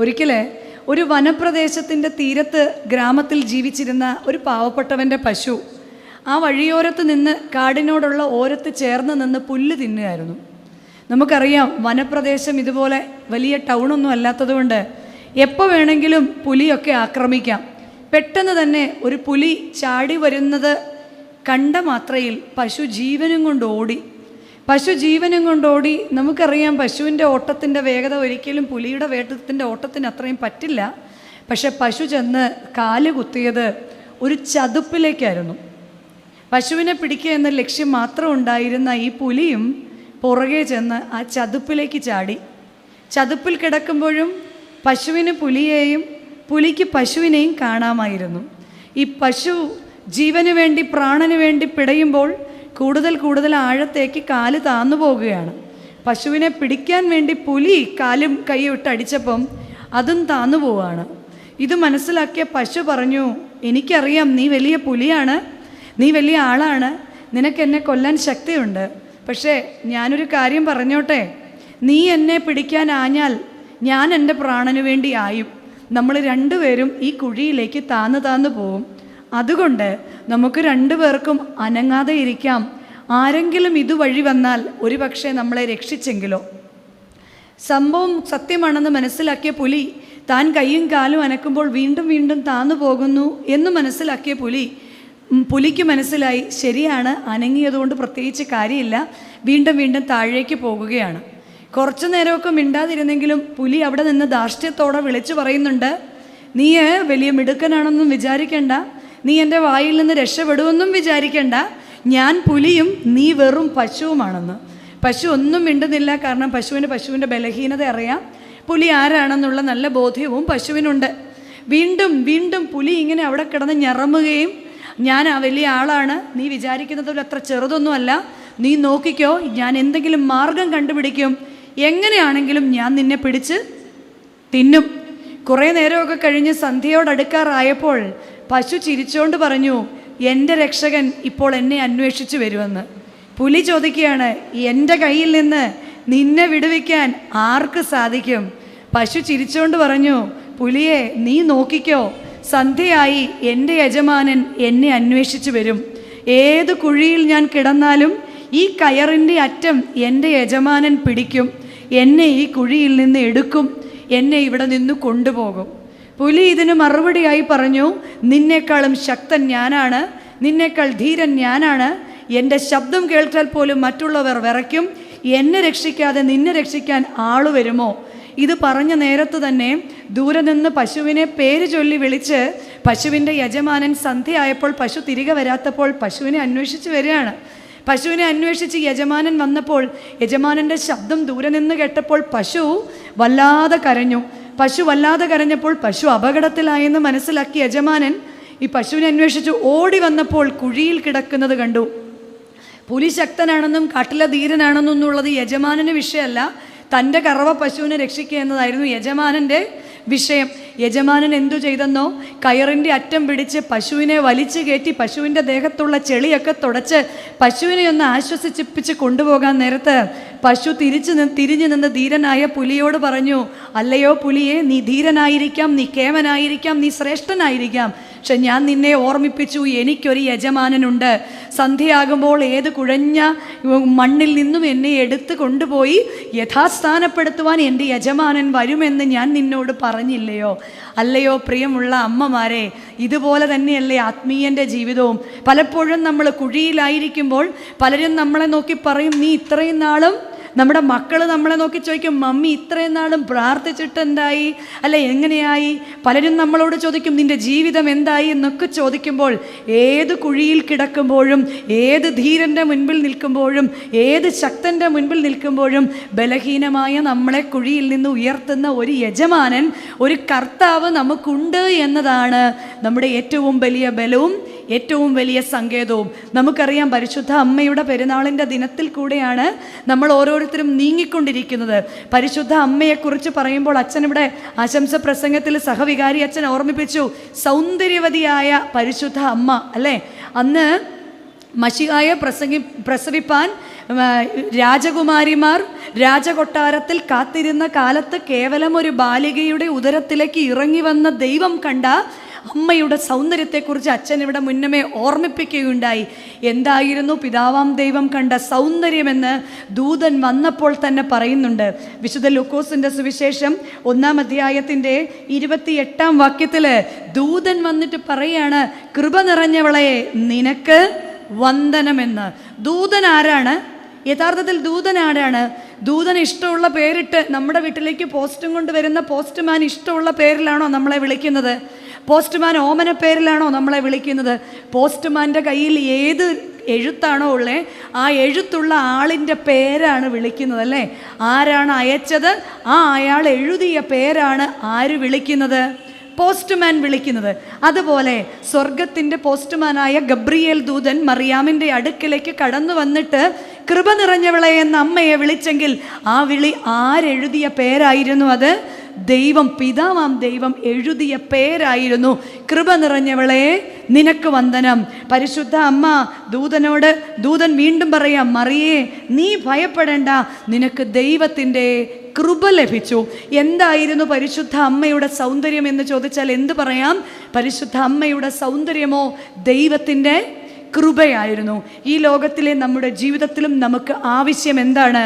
ഒരിക്കൽ ഒരു വനപ്രദേശത്തിൻ്റെ തീരത്ത് ഗ്രാമത്തിൽ ജീവിച്ചിരുന്ന ഒരു പാവപ്പെട്ടവൻ്റെ പശു ആ വഴിയോരത്ത് നിന്ന് കാടിനോടുള്ള ഓരത്ത് ചേർന്ന് നിന്ന് പുല്ല് തിന്നുകയായിരുന്നു. നമുക്കറിയാം, വനപ്രദേശം ഇതുപോലെ വലിയ ടൗണൊന്നും അല്ലാത്തതുകൊണ്ട് എപ്പോൾ വേണമെങ്കിലും പുലിയൊക്കെ ആക്രമിക്കാം. പെട്ടെന്ന് തന്നെ ഒരു പുലി ചാടി വരുന്നത് കണ്ട മാത്രയിൽ പശു ജീവനും കൊണ്ട് ഓടി. നമുക്കറിയാം, പശുവിൻ്റെ ഓട്ടത്തിൻ്റെ വേഗത ഒരിക്കലും പുലിയുടെ വേട്ടത്തിൻ്റെ ഓട്ടത്തിന് അത്രയും പറ്റില്ല. പക്ഷെ പശു ചെന്ന് കാല് കുത്തിയത് ഒരു ചതുപ്പിലേക്കായിരുന്നു. പശുവിനെ പിടിക്കുക എന്ന ലക്ഷ്യം മാത്രം ഉണ്ടായിരുന്ന ഈ പുലിയും പുറകെ ചെന്ന് ആ ചതുപ്പിലേക്ക് ചാടി. ചതുപ്പിൽ കിടക്കുമ്പോഴും പശുവിന് പുലിയെയും പുലിക്ക് പശുവിനെയും കാണാമായിരുന്നു. ഈ പശു ജീവന് വേണ്ടി പ്രാണന് വേണ്ടി പിടയുമ്പോൾ കൂടുതൽ ആഴത്തേക്ക് കാല് താന്നു പോകുകയാണ്. പശുവിനെ പിടിക്കാൻ വേണ്ടി പുലി കാലും കൈയിട്ട് അടിച്ചപ്പം അതും താന്നു പോവുകയാണ്. ഇത് മനസ്സിലാക്കിയ പശു പറഞ്ഞു, എനിക്കറിയാം നീ വലിയ പുലിയാണ്, നീ വലിയ ആളാണ്, നിനക്ക് എന്നെ കൊല്ലാൻ ശക്തിയുണ്ട്. പക്ഷേ ഞാനൊരു കാര്യം പറഞ്ഞോട്ടെ, നീ എന്നെ പിടിക്കാൻ ആഞ്ഞാൽ ഞാൻ എൻ്റെ പ്രാണന് വേണ്ടി ആയും. നമ്മൾ രണ്ടുപേരും ഈ കുഴിയിലേക്ക് താന്നു പോവും. അതുകൊണ്ട് നമുക്ക് രണ്ടുപേർക്കും അനങ്ങാതെ ഇരിക്കാം. ആരെങ്കിലും ഇതുവഴി വന്നാൽ ഒരുപക്ഷെ നമ്മളെ രക്ഷിച്ചെങ്കിലോ. സംഭവം സത്യമാണെന്ന് മനസ്സിലാക്കിയ പുലി താൻ കൈയും കാലും അനക്കുമ്പോൾ വീണ്ടും താന്നു പോകുന്നു എന്ന് മനസ്സിലാക്കിയ പുലിക്ക് മനസ്സിലായി, ശരിയാണ്, അനങ്ങിയതുകൊണ്ട് പ്രത്യേകിച്ച് കാര്യമില്ല, വീണ്ടും താഴേക്ക് പോകുകയാണ്. കുറച്ചു നേരമൊക്കെ മിണ്ടാതിരുന്നെങ്കിലും പുലി അവിടെ നിന്ന് ധാർഷ്ട്യത്തോടെ വിളിച്ചു പറയുന്നുണ്ട്, നീ വലിയ മിടുക്കനാണെന്നും വിചാരിക്കണ്ട, നീ എൻ്റെ വായിൽ നിന്ന് രക്ഷപ്പെടുമെന്നും വിചാരിക്കണ്ട, ഞാൻ പുലിയും നീ വെറും പശുവുമാണെന്ന്. പശു ഒന്നും മിണ്ടുന്നില്ല. കാരണം പശുവിൻ്റെ ബലഹീനത അറിയാം, പുലി ആരാണെന്നുള്ള നല്ല ബോധ്യവും പശുവിനുണ്ട്. വീണ്ടും പുലി ഇങ്ങനെ അവിടെ കിടന്ന് ഞറമുകയും, ഞാൻ ആ വലിയ ആളാണ്, നീ വിചാരിക്കുന്നതിൽ അത്ര ചെറുതൊന്നുമല്ല, നീ നോക്കിക്കോ, ഞാൻ എന്തെങ്കിലും മാർഗം കണ്ടുപിടിക്കും, എങ്ങനെയാണെങ്കിലും ഞാൻ നിന്നെ പിടിച്ച് തിന്നും. കുറേ നേരമൊക്കെ കഴിഞ്ഞ് സന്ധ്യയോടടുക്കാറായപ്പോൾ പശു ചിരിച്ചുകൊണ്ട് പറഞ്ഞു, എൻ്റെ രക്ഷകൻ ഇപ്പോൾ എന്നെ അന്വേഷിച്ച് വരുമെന്ന്. പുലി ചോദിക്കുകയാണ്, എൻ്റെ കയ്യിൽ നിന്ന് നിന്നെ വിടുവിക്കാൻ ആർക്ക് സാധിക്കും? പശു ചിരിച്ചുകൊണ്ട് പറഞ്ഞു, പുലിയെ നീ നോക്കിക്കോ, സന്ധ്യയായി എൻ്റെ യജമാനൻ എന്നെ അന്വേഷിച്ച് വരും. ഏത് കുഴിയിൽ ഞാൻ കിടന്നാലും ഈ കയറിൻ്റെ അറ്റം എൻ്റെ യജമാനൻ പിടിക്കും, എന്നെ ഈ കുഴിയിൽ നിന്ന് എടുക്കും, എന്നെ ഇവിടെ നിന്ന് കൊണ്ടുപോകും. പുലി ഇതിന് മറുപടിയായി പറഞ്ഞു, നിന്നേക്കാളും ശക്തൻ ഞാനാണ്, നിന്നേക്കാൾ ധീരൻ ഞാനാണ്, എൻ്റെ ശബ്ദം കേൾച്ചാൽ പോലും മറ്റുള്ളവർ വിറയ്ക്കും, എന്നെ രക്ഷിക്കാതെ നിന്നെ രക്ഷിക്കാൻ ആള് വരുമോ? ഇത് പറഞ്ഞ നേരത്ത് തന്നെ ദൂരെ നിന്ന് പശുവിനെ പേര് ചൊല്ലി വിളിച്ച് പശുവിൻ്റെ യജമാനൻ സന്ധ്യയായപ്പോൾ പശു തിരികെ വരാത്തപ്പോൾ പശുവിനെ അന്വേഷിച്ച് വരികയാണ്. പശുവിനെ അന്വേഷിച്ച് യജമാനൻ വന്നപ്പോൾ യജമാനൻ്റെ ശബ്ദം ദൂരെ നിന്ന് കേട്ടപ്പോൾ പശു വല്ലാതെ കരഞ്ഞപ്പോൾ പശു അപകടത്തിലായെന്ന് മനസ്സിലാക്കി യജമാനൻ ഈ പശുവിനെ അന്വേഷിച്ച് ഓടി വന്നപ്പോൾ കുഴിയിൽ കിടക്കുന്നത് കണ്ടു. പുലി ശക്തനാണെന്നും കാട്ടിലെ ധീരനാണെന്നും എന്നുള്ളത് യജമാനന് വിഷയമല്ല, തൻ്റെ കറവ പശുവിനെ രക്ഷിക്കുക എന്നതായിരുന്നു യജമാനൻ്റെ വിഷയം. യജമാനൻ എന്തു ചെയ്തെന്നോ, കയറിൻ്റെ അറ്റം പിടിച്ച് പശുവിനെ വലിച്ചു കയറ്റി പശുവിൻ്റെ ദേഹത്തുള്ള ചെളിയൊക്കെ തുടച്ച് പശുവിനെ ഒന്ന് ആശ്വസിപ്പിച്ച് കൊണ്ടുപോകാൻ നേരത്ത് പശു തിരിഞ്ഞു നിന്ന് ധീരനായ പുലിയോട് പറഞ്ഞു, അല്ലയോ പുലിയെ, നീ ധീരനായിരിക്കാം, നീ കേമനായിരിക്കാം, നീ ശ്രേഷ്ഠനായിരിക്കാം, പക്ഷെ ഞാൻ നിന്നെ ഓർമ്മിപ്പിച്ചു, എനിക്കൊരു യജമാനനുണ്ട്. സന്ധ്യയാകുമ്പോൾ ഏത് കുഴഞ്ഞ മണ്ണിൽ നിന്നും എന്നെ എടുത്ത് കൊണ്ടുപോയി യഥാസ്ഥാനപ്പെടുത്തുവാൻ എൻ്റെ യജമാനൻ വരുമെന്ന് ഞാൻ നിന്നോട് പറഞ്ഞില്ലയോ? അല്ലയോ പ്രിയമുള്ള അമ്മമാരെ, ഇതുപോലെ തന്നെയല്ലേ ആത്മീയൻ്റെ ജീവിതവും. പലപ്പോഴും നമ്മൾ കുഴിയിലായിരിക്കുമ്പോൾ പലരും നമ്മളെ നോക്കി പറയും, നീ ഇത്രയും നാളും, നമ്മുടെ മക്കൾ നമ്മളെ നോക്കി ചോദിക്കും, മമ്മി ഇത്രയും നാളും പ്രാർത്ഥിച്ചിട്ട് എന്തായി, അല്ലെ എങ്ങനെയായി? പലരും നമ്മളോട് ചോദിക്കും, നിൻ്റെ ജീവിതം എന്തായി എന്നൊക്കെ ചോദിക്കുമ്പോൾ ഏത് കുഴിയിൽ കിടക്കുമ്പോഴും, ഏത് ധീരൻ്റെ മുൻപിൽ നിൽക്കുമ്പോഴും, ഏത് ശക്തൻ്റെ മുൻപിൽ നിൽക്കുമ്പോഴും ബലഹീനമായ നമ്മളെ കുഴിയിൽ നിന്ന് ഉയർത്തുന്ന ഒരു യജമാനൻ, ഒരു കർത്താവ് നമുക്കുണ്ട് എന്നതാണ് നമ്മുടെ ഏറ്റവും വലിയ ബലവും ഏറ്റവും വലിയ സങ്കേതവും. നമുക്കറിയാം, പരിശുദ്ധ അമ്മയുടെ പെരുന്നാളിൻ്റെ ദിനത്തിൽ കൂടെയാണ് നമ്മൾ ഓരോരുത്തരും നീങ്ങിക്കൊണ്ടിരിക്കുന്നത്. പരിശുദ്ധ അമ്മയെക്കുറിച്ച് പറയുമ്പോൾ അച്ഛനിവിടെ ആശംസ പ്രസംഗത്തിൽ സഹവികാരി അച്ഛൻ ഓർമ്മിപ്പിച്ചു, സൗന്ദര്യവതിയായ പരിശുദ്ധ അമ്മ, അല്ലേ? അന്ന് മശിഹായെ പ്രസവിപ്പാൻ രാജകുമാരിമാർ രാജകൊട്ടാരത്തിൽ കാത്തിരുന്ന കാലത്ത് കേവലം ഒരു ബാലികയുടെ ഉദരത്തിലേക്ക് ഇറങ്ങി വന്ന ദൈവം കണ്ട അമ്മയുടെ സൗന്ദര്യത്തെക്കുറിച്ച് അച്ഛൻ ഇവിടെ മുന്നമേ ഓർമ്മിപ്പിക്കുകയുണ്ടായി. എന്തായിരുന്നു പിതാവാം ദൈവം കണ്ട സൗന്ദര്യമെന്ന് ദൂതൻ വന്നപ്പോൾ തന്നെ പറയുന്നുണ്ട്. വിശുദ്ധ ലൂക്കോസിൻ്റെ സുവിശേഷം 1-ാം അധ്യായത്തിൻ്റെ 28-ാം വാക്യത്തിൽ ദൂതൻ വന്നിട്ട് പറയാണ്, കൃപ നിറഞ്ഞവളെ നിനക്ക് വന്ദനമെന്ന്. ദൂതൻ ആരാണ്? യഥാർത്ഥത്തിൽ ദൂതൻ ആരാണ്? ദൂതൻ ഇഷ്ടമുള്ള പേരിട്ട് നമ്മുടെ വീട്ടിലേക്ക് പോസ്റ്റും കൊണ്ട് വരുന്ന പോസ്റ്റ്മാൻ ഇഷ്ടമുള്ള പേരിലാണോ നമ്മളെ വിളിക്കുന്നത്? പോസ്റ്റ്മാൻ ഓമന പേരിലാണോ നമ്മളെ വിളിക്കുന്നത്? പോസ്റ്റ്മാൻ്റെ കയ്യിൽ ഏത് എഴുത്താണോ ഉള്ളത് ആ എഴുത്തുള്ള ആളിൻ്റെ പേരാണ് വിളിക്കുന്നത്, അല്ലേ? ആരാണ് അയച്ചത് ആ അയാൾ എഴുതിയ പേരാണ് ആര് വിളിക്കുന്നത്? പോസ്റ്റ്മാൻ വിളിക്കുന്നത്. അതുപോലെ സ്വർഗത്തിൻ്റെ പോസ്റ്റ്മാനായ ഗബ്രിയേൽ ദൂതൻ മറിയാമിൻ്റെ അടുക്കിലേക്ക് കടന്നു വന്നിട്ട് കൃപ നിറഞ്ഞവളെ എന്ന അമ്മയെ വിളിച്ചെങ്കിൽ ആ വിളി ആരെഴുതിയ പേരായിരുന്നു? അത് ദൈവം, പിതാവാം ദൈവം എഴുതിയ പേരായിരുന്നു. കൃപ നിറഞ്ഞവളെ നിനക്ക് വന്ദനം. പരിശുദ്ധ അമ്മ ദൂതനോട്, ദൂതൻ വീണ്ടും പറയാം, മറിയേ നീ ഭയപ്പെടേണ്ട, നിനക്ക് ദൈവത്തിൻ്റെ കൃപ ലഭിച്ചു. എന്തായിരുന്നു പരിശുദ്ധ അമ്മയുടെ സൗന്ദര്യം എന്ന് ചോദിച്ചാൽ എന്ത് പറയാം? പരിശുദ്ധ അമ്മയുടെ സൗന്ദര്യമോ ദൈവത്തിൻ്റെ കൃപയായിരുന്നു. ഈ ലോകത്തിലെ നമ്മുടെ ജീവിതത്തിലും നമുക്ക് ആവശ്യം എന്താണ്?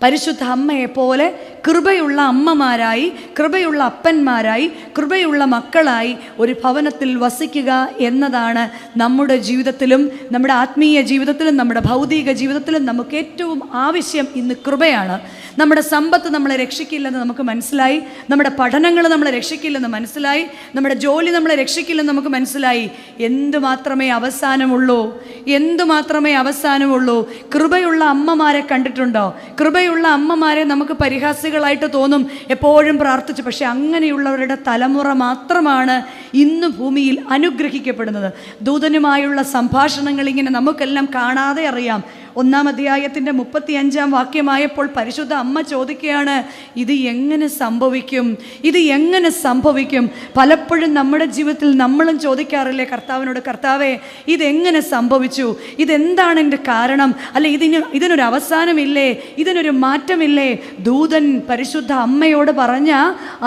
പരിശുദ്ധ അമ്മയെപ്പോലെ കൃപയുള്ള അമ്മമാരായി, കൃപയുള്ള അപ്പന്മാരായി, കൃപയുള്ള മക്കളായി ഒരു ഭവനത്തിൽ വസിക്കുക എന്നതാണ് നമ്മുടെ ജീവിതത്തിലും, നമ്മുടെ ആത്മീയ ജീവിതത്തിലും, നമ്മുടെ ഭൗതിക ജീവിതത്തിലും നമുക്ക് ഏറ്റവും ആവശ്യം ഇന്ന് കൃപയാണ്. നമ്മുടെ സമ്പത്ത് നമ്മളെ രക്ഷിക്കില്ലെന്ന് നമുക്ക് മനസ്സിലായി, നമ്മുടെ പഠനങ്ങൾ നമ്മളെ രക്ഷിക്കില്ലെന്ന് മനസ്സിലായി, നമ്മുടെ ജോലി നമ്മളെ രക്ഷിക്കില്ലെന്ന് നമുക്ക് മനസ്സിലായി. എന്തുമാത്രമേ അവസാനമുള്ളൂ? എന്തുമാത്രമേ അവസാനമുള്ളൂ? കൃപയുള്ള അമ്മമാരെ കണ്ടിട്ടുണ്ടോ? കൃപയുള്ള അമ്മമാരെ നമുക്ക് പരിഹാസികളായിട്ട് തോന്നും, എപ്പോഴും പ്രാർത്ഥിച്ചു. പക്ഷെ അങ്ങനെയുള്ളവരുടെ തലമുറ മാത്രമാണ് ഇന്ന് ഭൂമിയിൽ അനുഗ്രഹിക്കപ്പെടുന്നത്. ദൂതനുമായുള്ള സംഭാഷണങ്ങൾ ഇങ്ങനെ നമുക്കെല്ലാം കാണാതെ അറിയാം. 1-ാം അധ്യായത്തിൻ്റെ 35-ാം വാക്യമായപ്പോൾ പരിശുദ്ധ അമ്മ ചോദിക്കുകയാണ്, ഇത് എങ്ങനെ സംഭവിക്കും? ഇത് എങ്ങനെ സംഭവിക്കും? പലപ്പോഴും നമ്മുടെ ജീവിതത്തിൽ നമ്മളും ചോദിക്കാറില്ലേ കർത്താവിനോട്, കർത്താവേ ഇതെങ്ങനെ സംഭവിച്ചു? ഇതെന്താണ് എൻ്റെ കാരണം? അല്ലെ ഇതിനൊരു അവസാനമില്ലേ? ഇതിനൊരു മാറ്റമില്ലേ? ദൂതൻ പരിശുദ്ധ അമ്മയോട് പറഞ്ഞ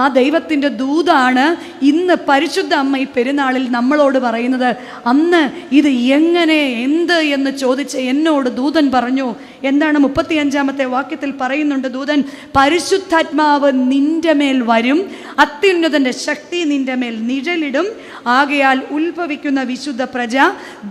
ആ ദൈവത്തിൻ്റെ ദൂതാണ് ഇന്ന് പരിശുദ്ധ അമ്മ ഈ പെരുന്നാളിൽ നമ്മളോട് പറയുന്നത്. അന്ന് ഇത് എങ്ങനെ, എന്ത് എന്ന് ചോദിച്ച് എന്നോട് ദൂതൻ പറഞ്ഞു. എന്താണ്? 35-ാമത്തെ വാക്യത്തിൽ പറയുന്നുണ്ട് ദൂതൻ, പരിശുദ്ധാത്മാവ് നിന്റെ മേൽ വരും, അത്യുന്നതൻ്റെ ശക്തി നിന്റെ മേൽ നിഴലിടും, ആകയാൽ ഉത്ഭവിക്കുന്ന വിശുദ്ധ പ്രജ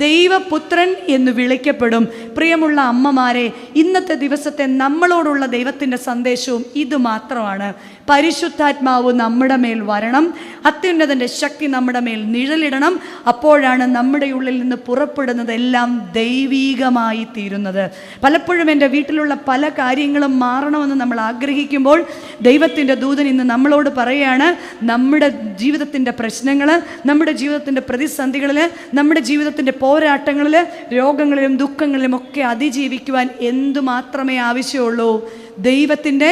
ദൈവപുത്രൻ എന്ന് വിളിക്കപ്പെടും. പ്രിയമുള്ള അമ്മമാരെ, ഇന്നത്തെ ദിവസത്തെ നമ്മളോടുള്ള ദൈവത്തിൻ്റെ സന്ദേശവും ഇത് മാത്രമാണ്. പരിശുദ്ധാത്മാവ് നമ്മുടെ മേൽ വരണം, അത്യുന്നതൻ്റെ ശക്തി നമ്മുടെ മേൽ നിഴലിടണം. അപ്പോഴാണ് നമ്മുടെ ഉള്ളിൽ നിന്ന് പുറപ്പെടുന്നതെല്ലാം ദൈവീകമായി തീരുന്നത്. പലപ്പോഴും എൻ്റെ വീട്ടിലുള്ള പല കാര്യങ്ങളും മാറണമെന്ന് നമ്മൾ ആഗ്രഹിക്കുമ്പോൾ ദൈവത്തിൻ്റെ ദൂതൻ ഇന്ന് നമ്മളോട് പറയുകയാണ്, നമ്മുടെ ജീവിതത്തിൻ്റെ പ്രശ്നങ്ങൾ, നമ്മുടെ ജീവിതത്തിൻ്റെ പ്രതിസന്ധികളിൽ, നമ്മുടെ ജീവിതത്തിൻ്റെ പോരാട്ടങ്ങളിൽ, രോഗങ്ങളിലും ദുഃഖങ്ങളിലും ഒക്കെ അതിജീവിക്കുവാൻ എന്തുമാത്രമേ ആവശ്യമുള്ളൂ? ദൈവത്തിൻ്റെ.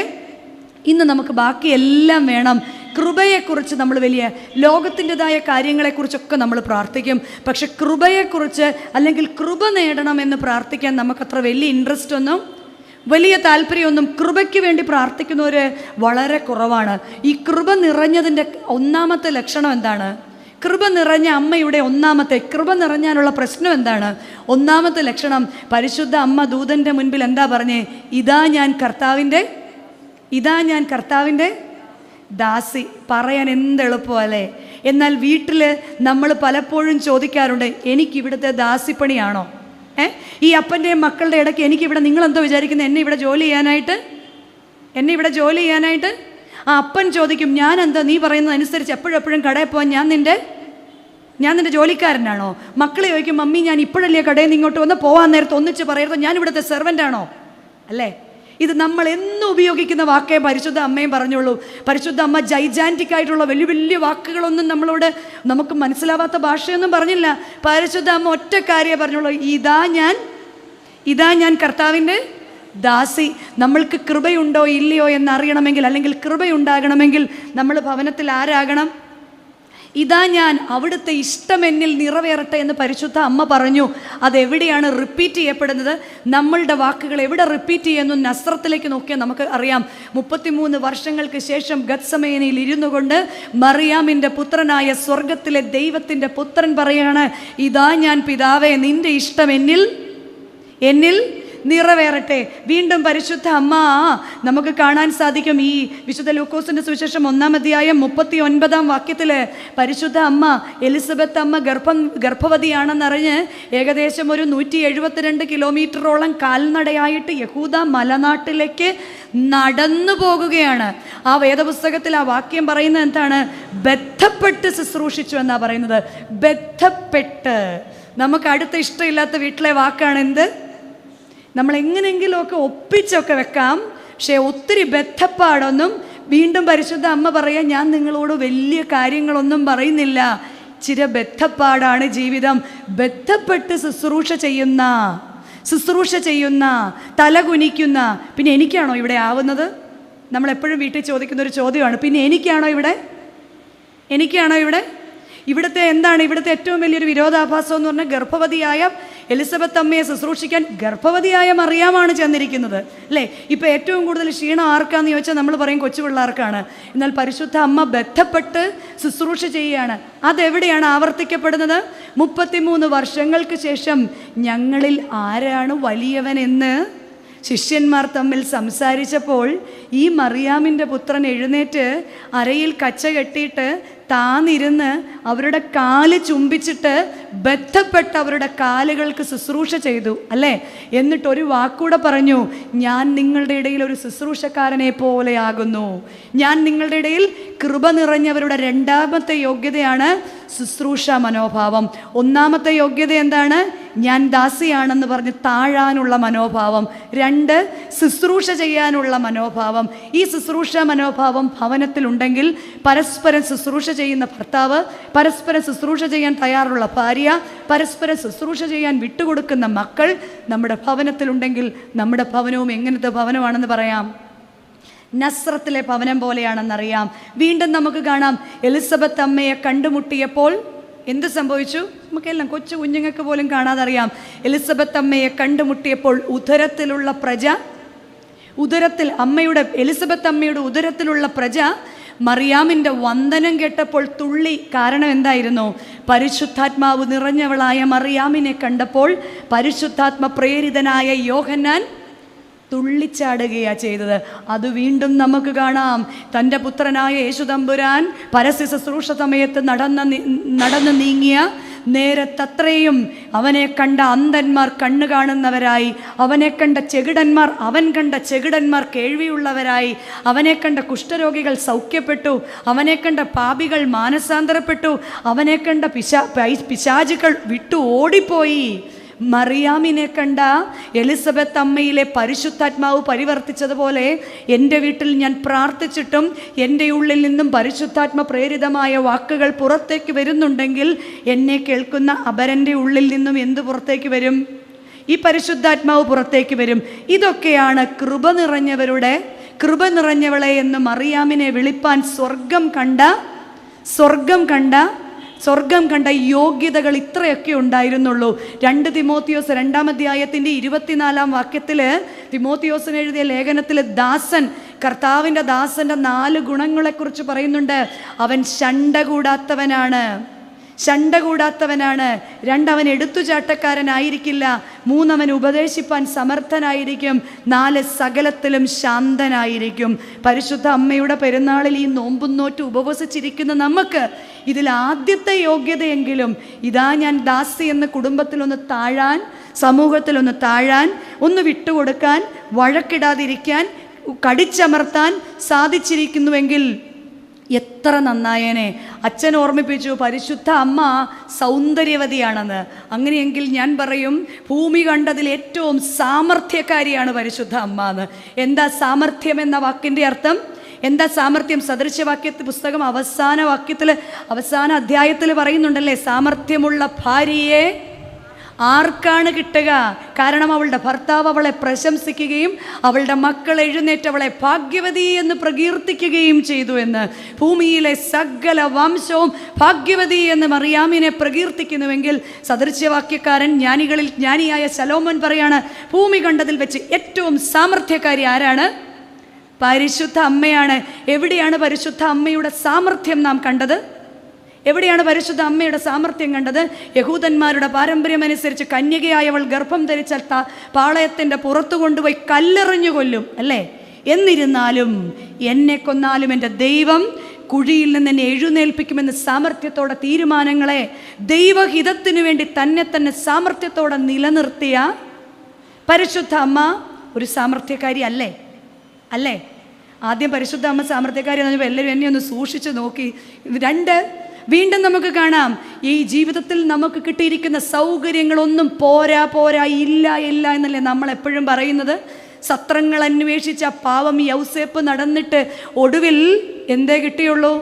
ഇന്ന് നമുക്ക് ബാക്കിയെല്ലാം വേണം. കൃപയെക്കുറിച്ച് നമ്മൾ വലിയ ലോകത്തിൻ്റെതായ കാര്യങ്ങളെക്കുറിച്ചൊക്കെ നമ്മൾ പ്രാർത്ഥിക്കും. പക്ഷെ കൃപയെക്കുറിച്ച് അല്ലെങ്കിൽ കൃപ നേടണമെന്ന് പ്രാർത്ഥിക്കാൻ നമുക്കത്ര വലിയ ഇൻട്രസ്റ്റ് ഒന്നും, വലിയ താല്പര്യമൊന്നും കൃപയ്ക്ക് വേണ്ടി പ്രാർത്ഥിക്കുന്നവർ വളരെ കുറവാണ്. ഈ കൃപ നിറഞ്ഞതിൻ്റെ ഒന്നാമത്തെ ലക്ഷണം എന്താണ്? കൃപ നിറഞ്ഞ അമ്മയുടെ കൃപ നിറഞ്ഞാലുള്ള പ്രശ്നം എന്താണ്? ഒന്നാമത്തെ ലക്ഷണം, പരിശുദ്ധ അമ്മ ദൂതൻ്റെ മുൻപിൽ എന്താ പറഞ്ഞേ? ഇതാ ഞാൻ കർത്താവിൻ്റെ ദാസി. പറയാൻ എന്തെളുപ്പമല്ലേ? എന്നാൽ വീട്ടിൽ നമ്മൾ പലപ്പോഴും ചോദിക്കാറുണ്ട്, എനിക്കിവിടുത്തെ ദാസിപ്പണിയാണോ? ഈ അപ്പൻ്റെയും മക്കളുടെ ഇടയ്ക്ക് എനിക്കിവിടെ, നിങ്ങളെന്തോ വിചാരിക്കുന്നത് എന്നെ ഇവിടെ ജോലി ചെയ്യാനായിട്ട്? ആ അപ്പൻ ചോദിക്കും, ഞാൻ എന്താ നീ പറയുന്നത് അനുസരിച്ച് എപ്പോഴെപ്പോഴും കടയിൽ പോകാൻ ഞാൻ നിൻ്റെ ജോലിക്കാരനാണോ? മക്കൾ ചോദിക്കും, മമ്മി ഞാൻ ഇപ്പോഴല്ലേ കടയിൽ നിന്ന് ഇങ്ങോട്ട് വന്ന് പോകാൻ നേരത്തെ ഒന്നിച്ച് പറയരുത്, ഞാൻ ഇവിടുത്തെ സെർവൻ്റാണോ? അല്ലേ? ഇത് നമ്മൾ എന്നും ഉപയോഗിക്കുന്ന വാക്കേ പരിശുദ്ധ അമ്മയും പറഞ്ഞോളൂ. പരിശുദ്ധ അമ്മ ജൈജാൻറ്റിക് ആയിട്ടുള്ള വലിയ വലിയ വാക്കുകളൊന്നും നമുക്ക് മനസ്സിലാവാത്ത ഭാഷയൊന്നും പറഞ്ഞില്ല. പരിശുദ്ധ അമ്മ ഒറ്റ കാര്യമേ പറഞ്ഞോളൂ, ഇതാ ഞാൻ കർത്താവിൻ്റെ ദാസി. നമ്മൾക്ക് കൃപയുണ്ടോ ഇല്ലയോ എന്നറിയണമെങ്കിൽ, അല്ലെങ്കിൽ കൃപയുണ്ടാകണമെങ്കിൽ നമ്മൾ ഭവനത്തിൽ ആരാകണം? ഇതാ ഞാൻ, അവിടുത്തെ ഇഷ്ടം എന്നിൽ നിറവേറട്ടെ എന്ന് പരിശുദ്ധ അമ്മ പറഞ്ഞു. അതെവിടെയാണ് റിപ്പീറ്റ് ചെയ്യപ്പെടുന്നത്? നമ്മളുടെ വാക്കുകൾ എവിടെ റിപ്പീറ്റ് ചെയ്യുന്നു? നസ്രത്തിലേക്ക് നോക്കിയാൽ നമുക്ക് അറിയാം. 33 വർഷങ്ങൾക്ക് ശേഷം ഗത്സമേനയിൽ ഇരുന്നു കൊണ്ട് മറിയാമിൻ്റെ പുത്രനായ സ്വർഗത്തിലെ ദൈവത്തിൻ്റെ പുത്രൻ പറയാണ്, ഇതാ ഞാൻ പിതാവേ, നിന്റെ ഇഷ്ടം എന്നിൽ നിറവേറട്ടെ. വീണ്ടും പരിശുദ്ധ അമ്മ നമുക്ക് കാണാൻ സാധിക്കും. ഈ വിശുദ്ധ ലൂക്കോസിൻ്റെ സുവിശേഷം 1-ാം അധ്യായം 39-ാം വാക്യത്തിൽ പരിശുദ്ധ അമ്മ എലിസബത്ത് അമ്മ ഗർഭവതിയാണെന്നറിഞ്ഞ് ഏകദേശം ഒരു 172 കിലോമീറ്ററോളം കാൽനടയായിട്ട് യഹൂദ മലനാട്ടിലേക്ക് നടന്നു പോകുകയാണ്. ആ വേദപുസ്തകത്തിൽ ആ വാക്യം പറയുന്നത് എന്താണ്? ബന്ധപ്പെട്ട് ശുശ്രൂഷിച്ചു എന്നാണ് പറയുന്നത്. ബന്ധപ്പെട്ട്. നമുക്ക് അടുത്ത ഇഷ്ടമില്ലാത്ത വീട്ടിലെ വാക്കാണ് എന്ത്? നമ്മൾ എങ്ങനെയെങ്കിലുമൊക്കെ ഒപ്പിച്ചൊക്കെ വെക്കാം, പക്ഷേ ഒത്തിരി ബന്ധപ്പാടൊന്നും. വീണ്ടും പരിശുദ്ധ അമ്മ പറയാം, ഞാൻ നിങ്ങളോട് വലിയ കാര്യങ്ങളൊന്നും പറയുന്നില്ല, ചില ബന്ധപ്പാടാണ് ജീവിതം. ബന്ധപ്പെട്ട് ശുശ്രൂഷ ചെയ്യുന്ന തലകുനിക്കുന്ന. പിന്നെ എനിക്കാണോ ഇവിടെ ആവുന്നത്? നമ്മളെപ്പോഴും വീട്ടിൽ ചോദിക്കുന്ന ഒരു ചോദ്യമാണ്, പിന്നെ എനിക്കാണോ ഇവിടെ? ഇവിടുത്തെ എന്താണ് ഇവിടുത്തെ ഏറ്റവും വലിയൊരു വിരോധാഭാസം എന്ന് പറഞ്ഞാൽ, ഗർഭവതിയായ എലിസബത്ത് അമ്മയെ ശുശ്രൂഷിക്കാൻ ഗർഭവതിയായ മറിയാമാണ് ചെന്നിരിക്കുന്നത്, അല്ലേ? ഇപ്പോൾ ഏറ്റവും കൂടുതൽ ക്ഷീണം ആർക്കാന്ന് ചോദിച്ചാൽ നമ്മൾ പറയും കൊച്ചു പിള്ളേർക്കാണ്. എന്നാൽ പരിശുദ്ധ അമ്മ ബന്ധപ്പെട്ട് ശുശ്രൂഷ ചെയ്യുകയാണ്. അതെവിടെയാണ് ആവർത്തിക്കപ്പെടുന്നത്? 33 വർഷങ്ങൾക്ക് ശേഷം ഞങ്ങളിൽ ആരാണ് വലിയവനെന്ന് ശിഷ്യന്മാർ തമ്മിൽ സംസാരിച്ചപ്പോൾ ഈ മറിയാമിൻ്റെ പുത്രൻ എഴുന്നേറ്റ് അരയിൽ കച്ച കെട്ടിയിട്ട് താന്നിരുന്ന് അവരുടെ കാല് ചുംബിച്ചിട്ട് ബന്ധപ്പെട്ട് അവരുടെ കാലുകൾക്ക് ശുശ്രൂഷ ചെയ്തു, അല്ലേ? എന്നിട്ടൊരു വാക്കൂടെ പറഞ്ഞു, ഞാൻ നിങ്ങളുടെ ഇടയിൽ ഒരു ശുശ്രൂഷക്കാരനെ പോലെയാകുന്നു. ഞാൻ നിങ്ങളുടെ ഇടയിൽ കൃപ നിറഞ്ഞവരുടെ രണ്ടാമത്തെ യോഗ്യതയാണ് ശുശ്രൂഷ മനോഭാവം. ഒന്നാമത്തെ യോഗ്യത എന്താണ്? ഞാൻ ദാസിയാണെന്ന് പറഞ്ഞ് താഴാനുള്ള മനോഭാവം. 2, ശുശ്രൂഷ ചെയ്യാനുള്ള മനോഭാവം. ഈ ശുശ്രൂഷ മനോഭാവം ഭവനത്തിലുണ്ടെങ്കിൽ പരസ്പരം ശുശ്രൂഷ ചെയ്യുന്ന ഭർത്താവ്, പരസ്പരം ശുശ്രൂഷ ചെയ്യാൻ തയ്യാറുള്ള ഭാര്യ, പരസ്പരം ശുശ്രൂഷ ചെയ്യാൻ വിട്ടുകൊടുക്കുന്ന മക്കൾ നമ്മുടെ ഭവനത്തിലുണ്ടെങ്കിൽ നമ്മുടെ ഭവനവും എങ്ങനത്തെ ഭവനമാണെന്ന് പറയാം? നസ്രത്തിലെ ഭവനം പോലെയാണെന്നറിയാം. വീണ്ടും നമുക്ക് കാണാം, എലിസബത്ത് അമ്മയെ കണ്ടുമുട്ടിയപ്പോൾ എന്ത് സംഭവിച്ചു? നമുക്കെല്ലാം കൊച്ചു കുഞ്ഞുങ്ങൾക്ക് പോലും കാണാതറിയാം. എലിസബത്ത് അമ്മയെ കണ്ടുമുട്ടിയപ്പോൾ എലിസബത്ത് അമ്മയുടെ ഉദരത്തിലുള്ള പ്രജ മറിയാമിൻ്റെ വന്ദനം കേട്ടപ്പോൾ തുള്ളി. കാരണം എന്തായിരുന്നു? പരിശുദ്ധാത്മാവ് നിറഞ്ഞവളായ മറിയാമിനെ കണ്ടപ്പോൾ പരിശുദ്ധാത്മ പ്രേരിതനായ യോഹന്നാൻ തുള്ളിച്ചാടുകയാണ് ചെയ്തത്. അത് വീണ്ടും നമുക്ക് കാണാം. തൻ്റെ പുത്രനായ യേശുതമ്പുരാൻ പരസ്യ ശുശ്രൂഷ സമയത്ത് നടന്ന് നീങ്ങിയ നേരത്തത്രയും അവനെ കണ്ട അന്ധന്മാർ കണ്ണു കാണുന്നവരായി, അവനെ കണ്ട അവൻ കണ്ട ചെകിടന്മാർ കേൾവിയുള്ളവരായി, അവനെ കണ്ട കുഷ്ഠരോഗികൾ സൗഖ്യപ്പെട്ടു, അവനെ കണ്ട പാപികൾ മാനസാന്തരപ്പെട്ടു, അവനെ കണ്ട പിശാചുകൾ വിട്ടു ഓടിപ്പോയി. മറിയാമിനെ കണ്ട എലിസബത്ത് അമ്മയിലെ പരിശുദ്ധാത്മാവ് പരിവർത്തിച്ചതുപോലെ എൻ്റെ വീട്ടിൽ ഞാൻ പ്രാർത്ഥിച്ചിട്ടും എൻ്റെ ഉള്ളിൽ നിന്നും പരിശുദ്ധാത്മ പ്രേരിതമായ വാക്കുകൾ പുറത്തേക്ക് വരുന്നുണ്ടെങ്കിൽ എന്നെ കേൾക്കുന്ന അപരൻ്റെ ഉള്ളിൽ നിന്നും എന്ത് പുറത്തേക്ക് വരും? ഈ പരിശുദ്ധാത്മാവ് പുറത്തേക്ക് വരും. ഇതൊക്കെയാണ് കൃപ നിറഞ്ഞവളെ എന്ന് മറിയാമിനെ വിളിപ്പാൻ സ്വർഗം കണ്ട യോഗ്യതകൾ ഇത്രയൊക്കെ ഉണ്ടായിരുന്നുള്ളൂ. 2 തിമോത്തിയോസ് 2-ാം അധ്യായത്തിൻ്റെ 24-ാം വാക്യത്തിൽ തിമോത്തിയോസിന് എഴുതിയ ലേഖനത്തിൽ കർത്താവിൻ്റെ ദാസൻ്റെ 4 ഗുണങ്ങളെക്കുറിച്ച് പറയുന്നുണ്ട്. അവൻ ശണ്ട കൂടാത്തവനാണ്. 2 അവൻ എടുത്തുചാട്ടക്കാരനായിരിക്കില്ല. 3 അവൻ ഉപദേശിപ്പാൻ സമർത്ഥനായിരിക്കും. 4 സകലത്തിലും ശാന്തനായിരിക്കും. പരിശുദ്ധ അമ്മയുടെ പെരുന്നാളിൽ ഈ നോമ്പും നോറ്റ് ഉപവസിച്ചിരിക്കുന്ന നമുക്ക് ഇതിൽ ആദ്യത്തെ യോഗ്യതയെങ്കിലും, ഇതാ ഞാൻ ദാസി എന്ന കുടുംബത്തിലൊന്ന് താഴാൻ, സമൂഹത്തിലൊന്ന് താഴാൻ, ഒന്ന് വിട്ടുകൊടുക്കാൻ, വഴക്കിടാതിരിക്കാൻ, കടിച്ചമർത്താൻ സാധിച്ചിരിക്കുന്നുവെങ്കിൽ എത്ര നന്നായേനെ. അച്ഛൻ ഓർമ്മിപ്പിച്ചു പരിശുദ്ധ അമ്മ സൗന്ദര്യവതിയാണെന്ന്. അങ്ങനെയെങ്കിൽ ഞാൻ പറയും ഭൂമി കണ്ടതിൽ ഏറ്റവും സാമർഥ്യക്കാരിയാണ് പരിശുദ്ധ അമ്മ എന്ന്. എന്താ സാമർഥ്യം എന്ന വാക്കിൻ്റെ അർത്ഥം? എന്താ സാമർഥ്യം? സദൃശവാക്യത്തെ പുസ്തകം അവസാന അധ്യായത്തിൽ പറയുന്നുണ്ടല്ലേ, സാമർഥ്യമുള്ള ഭാര്യയെ ആർക്കാണ് കിട്ടുക? കാരണം അവളുടെ ഭർത്താവ് അവളെ പ്രശംസിക്കുകയും അവളുടെ മക്കൾ എഴുന്നേറ്റ് അവളെ ഭാഗ്യവതി എന്ന് പ്രകീർത്തിക്കുകയും ചെയ്തു എന്ന്. ഭൂമിയിലെ സകല വംശവും ഭാഗ്യവതി എന്ന് മറിയാമിനെ പ്രകീർത്തിക്കുന്നുവെങ്കിൽ സദൃശ്യവാക്യക്കാരൻ ജ്ഞാനികളിൽ ജ്ഞാനിയായ ശലോമോൻ പറയാണ്, ഭൂമി കണ്ടതിൽ വെച്ച് ഏറ്റവും സാമർഥ്യക്കാരി ആരാണ്? പരിശുദ്ധ അമ്മയാണ്. എവിടെയാണ് പരിശുദ്ധ അമ്മയുടെ സാമർഥ്യം നാം കണ്ടത്? എവിടെയാണ് പരിശുദ്ധ അമ്മയുടെ സാമർഥ്യം കണ്ടത്? യഹൂദന്മാരുടെ പാരമ്പര്യമനുസരിച്ച് കന്യകയായവൾ ഗർഭം ധരിച്ചാൽ പാളയത്തിൻ്റെ പുറത്തു കൊണ്ടുപോയി കല്ലെറിഞ്ഞു കൊല്ലും അല്ലേ? എന്നിരുന്നാലും എന്നെ കൊന്നാലും എൻ്റെ ദൈവം കുഴിയിൽ നിന്ന് എന്നെ എഴുന്നേൽപ്പിക്കുമെന്ന് സാമർഥ്യത്തോടെ തീരുമാനങ്ങളെ ദൈവഹിതത്തിനു വേണ്ടി തന്നെ സാമർഥ്യത്തോടെ നിലനിർത്തിയ പരിശുദ്ധ അമ്മ ഒരു സാമർഥ്യക്കാരി അല്ലേ? അല്ലേ? ആദ്യം പരിശുദ്ധ അമ്മ സാമർഥ്യക്കാരി എന്ന് പറഞ്ഞപ്പോൾ എല്ലാവരും എന്നെ ഒന്ന് സൂക്ഷിച്ച് നോക്കി. വീണ്ടും നമുക്ക് കാണാം, ഈ ജീവിതത്തിൽ നമുക്ക് കിട്ടിയിരിക്കുന്ന സൗകര്യങ്ങളൊന്നും പോരാ ഇല്ല എന്നല്ലേ നമ്മൾ എപ്പോഴും പറയുന്നത്. സത്രങ്ങൾ അന്വേഷിച്ച പാവം യൗസേപ്പ് നടന്നിട്ട് ഒടുവിൽ എന്തേ കിട്ടിയുള്ളൂ?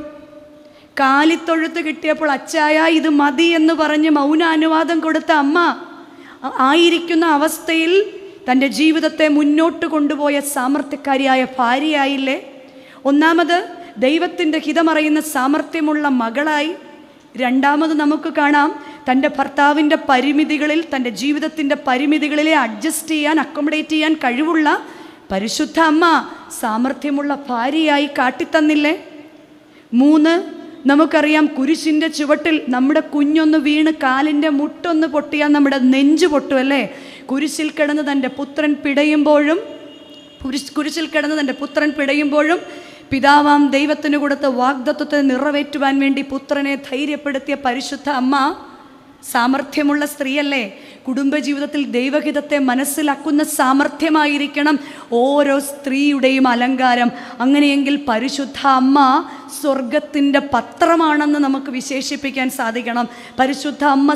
കാലിത്തൊഴുത്ത് കിട്ടിയപ്പോൾ അച്ചായ ഇത് മതി എന്ന് പറഞ്ഞ് മൗനാനുവാദം കൊടുത്ത അമ്മ ആയിരിക്കുന്ന അവസ്ഥയിൽ തൻ്റെ ജീവിതത്തെ മുന്നോട്ട് കൊണ്ടുപോയ സാമർത്ഥ്യക്കാരിയായ ഭാര്യയായില്ലേ? ഒന്നാമത് ദൈവത്തിൻ്റെ ഹിതമറിയുന്ന സാമർത്ഥ്യമുള്ള മകളായി. രണ്ടാമത് നമുക്ക് കാണാം, തൻ്റെ ഭർത്താവിൻ്റെ പരിമിതികളിൽ, തൻ്റെ ജീവിതത്തിൻ്റെ പരിമിതികളിലെ അഡ്ജസ്റ്റ് ചെയ്യാൻ, അക്കോമഡേറ്റ് ചെയ്യാൻ കഴിവുള്ള പരിശുദ്ധ അമ്മ സാമർത്ഥ്യമുള്ള ഭാര്യയായി കാട്ടിത്തന്നില്ലേ? 3, നമുക്കറിയാം, കുരിശിൻ്റെ ചുവട്ടിൽ നമ്മുടെ കുഞ്ഞൊന്ന് വീണ് കാലിൻ്റെ മുട്ടൊന്ന് പൊട്ടിയാൽ നമ്മുടെ നെഞ്ച് പൊട്ടുമല്ലേ? കുരിശിൽ കിടന്ന് തൻ്റെ പുത്രൻ പിടയുമ്പോഴും പിതാവാം ദൈവത്തിന് കൊടുത്ത വാഗ്ദത്വത്തെ നിറവേറ്റുവാൻ വേണ്ടി പുത്രനെ ധൈര്യപ്പെടുത്തിയ പരിശുദ്ധ അമ്മ സാമർഥ്യമുള്ള സ്ത്രീയല്ലേ? കുടുംബജീവിതത്തിൽ ദൈവഹിതത്തെ മനസ്സിലാക്കുന്ന സാമർഥ്യമായിരിക്കണം ഓരോ സ്ത്രീയുടെയും അലങ്കാരം. അങ്ങനെയെങ്കിൽ പരിശുദ്ധ അമ്മ സ്വർഗത്തിൻ്റെ പത്രമാണെന്ന് നമുക്ക് വിശേഷിപ്പിക്കാൻ സാധിക്കണം. പരിശുദ്ധ അമ്മ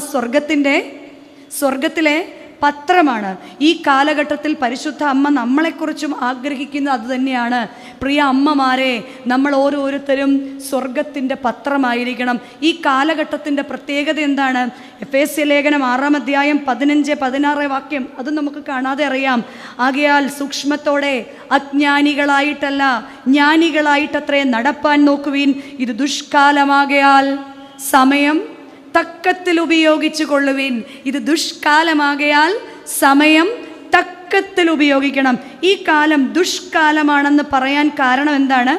സ്വർഗത്തിലെ പത്രമാണ്. ഈ കാലഘട്ടത്തിൽ പരിശുദ്ധ അമ്മ നമ്മളെക്കുറിച്ചും ആഗ്രഹിക്കുന്നത് അതുതന്നെയാണ്. പ്രിയ അമ്മമാരെ, നമ്മൾ ഓരോരുത്തരും സ്വർഗത്തിൻ്റെ പത്രമായിരിക്കണം. ഈ കാലഘട്ടത്തിൻ്റെ പ്രത്യേകത എന്താണ്? എഫേസ്യ ലേഖനം 6-ാം അധ്യായം 15-16 വാക്യം അത് നമുക്ക് കാണാതെ അറിയാം. ആകയാൽ സൂക്ഷ്മത്തോടെ അജ്ഞാനികളായിട്ടല്ല ജ്ഞാനികളായിട്ടത്രേ നടപ്പാൻ നോക്കുവിൻ. ഇത് ദുഷ്കാലമാകയാൽ സമയം തക്കത്തിൽ ഉപയോഗിച്ചു കൊള്ളുവിൻ. ഇത് ദുഷ്കാലമാകയാൽ സമയം തക്കത്തിൽ ഉപയോഗിക്കണം. ഈ കാലം ദുഷ്കാലമാണെന്ന് പറയാൻ കാരണം എന്താണ്?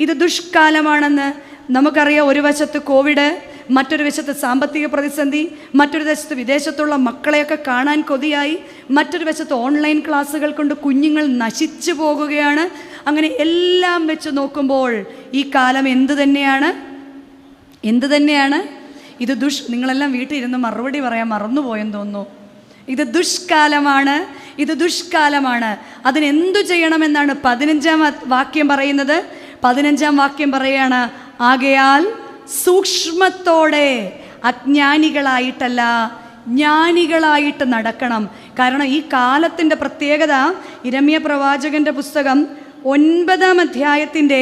ഇത് ദുഷ്കാലമാണെന്ന് നമുക്കറിയാം. ഒരു വശത്ത് കോവിഡ്, മറ്റൊരു വശത്ത് സാമ്പത്തിക പ്രതിസന്ധി, മറ്റൊരു വശത്ത് വിദേശത്തുള്ള മക്കളെയൊക്കെ കാണാൻ കൊതിയായി, മറ്റൊരു വശത്ത് ഓൺലൈൻ ക്ലാസ്സുകൾ കൊണ്ട് കുഞ്ഞുങ്ങൾ നശിച്ചു പോകുകയാണ്. അങ്ങനെ എല്ലാം വെച്ച് നോക്കുമ്പോൾ ഈ കാലം എന്ത് തന്നെയാണ്? ഇത് നിങ്ങളെല്ലാം വീട്ടിൽ ഇരുന്ന് മറുപടി പറയാൻ മറന്നുപോയെന്ന് തോന്നുന്നു. ഇത് ദുഷ്കാലമാണ്. അതിനെന്തു ചെയ്യണമെന്നാണ് 15-ാം വാക്യം പറയുന്നത്. 15-ാം വാക്യം പറയാണ്, ആകയാൽ സൂക്ഷ്മത്തോടെ അജ്ഞാനികളായിട്ടല്ല ജ്ഞാനികളായിട്ട് നടക്കണം. കാരണം ഈ കാലത്തിൻ്റെ പ്രത്യേകത യിരെമ്യാ പ്രവാചകൻ്റെ പുസ്തകം 9-ാം അധ്യായത്തിൻ്റെ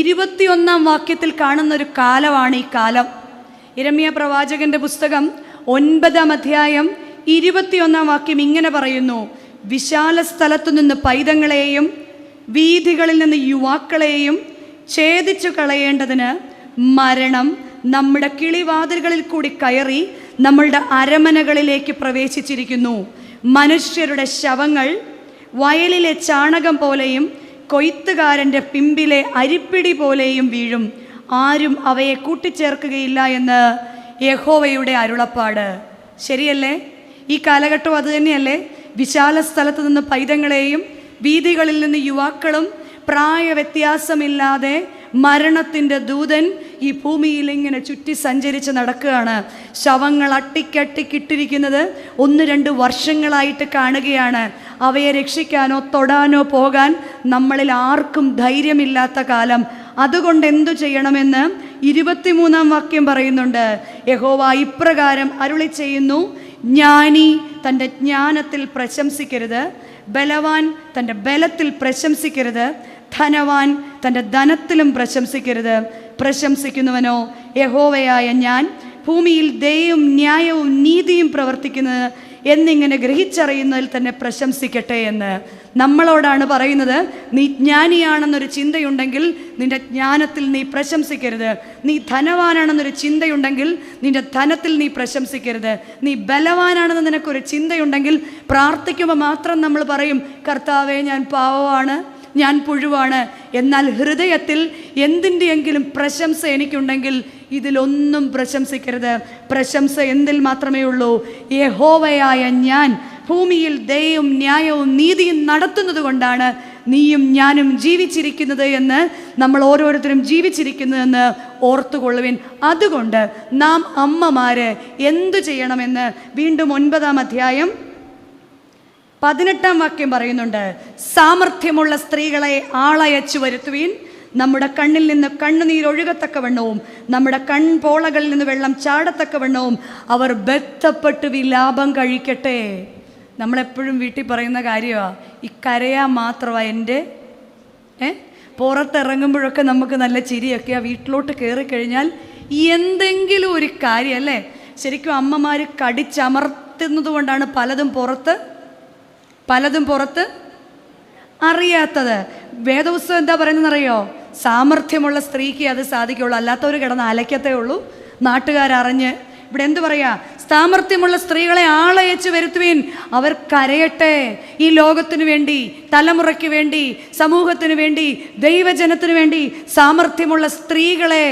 21-ാം വാക്യത്തിൽ കാണുന്നൊരു കാലമാണ് ഈ കാലം. യിരെമ്യാ പ്രവാചകൻ്റെ പുസ്തകം 9-ാം അധ്യായം 21-ാം വാക്യം ഇങ്ങനെ പറയുന്നു: വിശാല സ്ഥലത്തു നിന്ന് പൈതങ്ങളെയും വീഥികളിൽ നിന്ന് യുവാക്കളെയും ഛേദിച്ചു കളയേണ്ടതിന് മരണം നമ്മുടെ കിളിവാതിലുകളിൽ കൂടി കയറി നമ്മളുടെ അരമനകളിലേക്ക് പ്രവേശിച്ചിരിക്കുന്നു. മനുഷ്യരുടെ ശവങ്ങൾ വയലിലെ ചാണകം പോലെയും കൊയ്ത്തുകാരൻ്റെ പിമ്പിലെ അരിപ്പിടി പോലെയും വീഴും. ആരും അവയെ കൂട്ടിച്ചേർക്കുകയില്ല എന്ന് യഹോവയുടെ അരുളപ്പാട്. ശരിയല്ലേ? ഈ കാലഘട്ടം അതുതന്നെയല്ലേ? വിശാല സ്ഥലത്ത് നിന്ന് പൈതങ്ങളെയും വീഥികളിൽ നിന്ന് യുവാക്കളും പ്രായവ്യത്യാസമില്ലാതെ മരണത്തിൻ്റെ ദൂതൻ ഈ ഭൂമിയിൽ ഇങ്ങനെ ചുറ്റി സഞ്ചരിച്ച് നടക്കുകയാണ്. ശവങ്ങൾ അട്ടിക്കിട്ടിരിക്കുന്നത് 1-2 വർഷങ്ങളായിട്ട് കാണുകയാണ്. അവയെ രക്ഷിക്കാനോ തൊടാനോ പോകാൻ നമ്മളിൽ ആർക്കും ധൈര്യമില്ലാത്ത കാലം. അതുകൊണ്ട് എന്തു ചെയ്യണമെന്ന് 23-ാം വാക്യം പറയുന്നുണ്ട്. യഹോവ ഇപ്രകാരം അരുളി ചെയ്യുന്നു: ജ്ഞാനി തൻ്റെ ജ്ഞാനത്തിൽ പ്രശംസിക്കരുത്, ബലവാൻ തൻ്റെ ബലത്തിൽ പ്രശംസിക്കരുത്, ധനവാൻ തൻ്റെ ധനത്തിലും പ്രശംസിക്കരുത്. പ്രശംസിക്കുന്നവനോ യഹോവയായ ഞാൻ ഭൂമിയിൽ ദയയും ന്യായവും നീതിയും പ്രവർത്തിക്കുന്നത് എന്നിങ്ങനെ ഗ്രഹിച്ചറിയുന്നതിൽ തന്നെ പ്രശംസിക്കട്ടെ എന്ന് നമ്മളോടാണ് പറയുന്നത്. നീ ജ്ഞാനിയാണെന്നൊരു ചിന്തയുണ്ടെങ്കിൽ നിന്റെ ജ്ഞാനത്തിൽ നീ പ്രശംസിക്കരുത്. നീ ധനവാനാണെന്നൊരു ചിന്തയുണ്ടെങ്കിൽ നിന്റെ ധനത്തിൽ നീ പ്രശംസിക്കരുത്. നീ ബലവാനാണെന്ന് നിനക്കൊരു ചിന്തയുണ്ടെങ്കിൽ പ്രാർത്ഥിക്കുമ്പോൾ മാത്രം നമ്മൾ പറയും, കർത്താവേ ഞാൻ പാവമാണ്, ഞാൻ പുഴുവാണ്. എന്നാൽ ഹൃദയത്തിൽ എന്തിൻ്റെയെങ്കിലും പ്രശംസ എനിക്കുണ്ടെങ്കിൽ ഇതിലൊന്നും പ്രശംസിക്കരുത്. പ്രശംസ എന്തിൽ മാത്രമേ ഉള്ളൂ? യഹോവയായ ഞാൻ ഭൂമിയിൽ ദയയും ന്യായവും നീതിയും നടത്തുന്നത് കൊണ്ടാണ് നീയും ഞാനും ജീവിച്ചിരിക്കുന്നത് എന്ന്, നമ്മൾ ഓരോരുത്തരും ജീവിച്ചിരിക്കുന്നതെന്ന് ഓർത്തുകൊള്ളുവിൻ. അതുകൊണ്ട് നാം അമ്മമാര് എന്തു ചെയ്യണമെന്ന് വീണ്ടും 9-ാം അധ്യായം 18-ാം വാക്യം പറയുന്നുണ്ട്. സാമർഥ്യമുള്ള സ്ത്രീകളെ ആളയച്ചു വരുത്തുവീൻ, നമ്മുടെ കണ്ണിൽ നിന്ന് കണ്ണുനീരൊഴുകത്തക്കവണ്ണവും നമ്മുടെ കൺപോളകളിൽ നിന്ന് വെള്ളം ചാടത്തക്കവണ്ണവും അവർ ബന്ധപ്പെട്ട് വിലാപം കഴിക്കട്ടെ. നമ്മളെപ്പോഴും വീട്ടിൽ പറയുന്ന കാര്യമാണ്, ഈ കരയാൻ മാത്രമാണ് എൻ്റെ പുറത്തിറങ്ങുമ്പോഴൊക്കെ നമുക്ക് നല്ല ചിരിയൊക്കെയാണ്. വീട്ടിലോട്ട് കയറിക്കഴിഞ്ഞാൽ എന്തെങ്കിലും ഒരു കാര്യം അല്ലേ, ശരിക്കും അമ്മമാർ കടിച്ചമർത്തുന്നത് കൊണ്ടാണ് പലതും പുറത്ത് അറിയാത്തത്. വേദപുസ്തകം എന്താ പറയുന്നതെന്നറിയോ? സാമർഥ്യമുള്ള സ്ത്രീക്ക് അത് സാധിക്കുള്ളൂ, അല്ലാത്തവർ കിടന്ന് അലക്കത്തേ ഉള്ളൂ. നാട്ടുകാരറിഞ്ഞ് ഇവിടെ എന്തു പറയാ? സാമർഥ്യമുള്ള സ്ത്രീകളെ ആളയച്ച് വരുത്തുവീൻ, അവർ കരയട്ടെ. ഈ ലോകത്തിനു വേണ്ടി, തലമുറയ്ക്ക് വേണ്ടി, സമൂഹത്തിന് വേണ്ടി, ദൈവജനത്തിനു വേണ്ടി സാമർഥ്യമുള്ള സ്ത്രീകളെ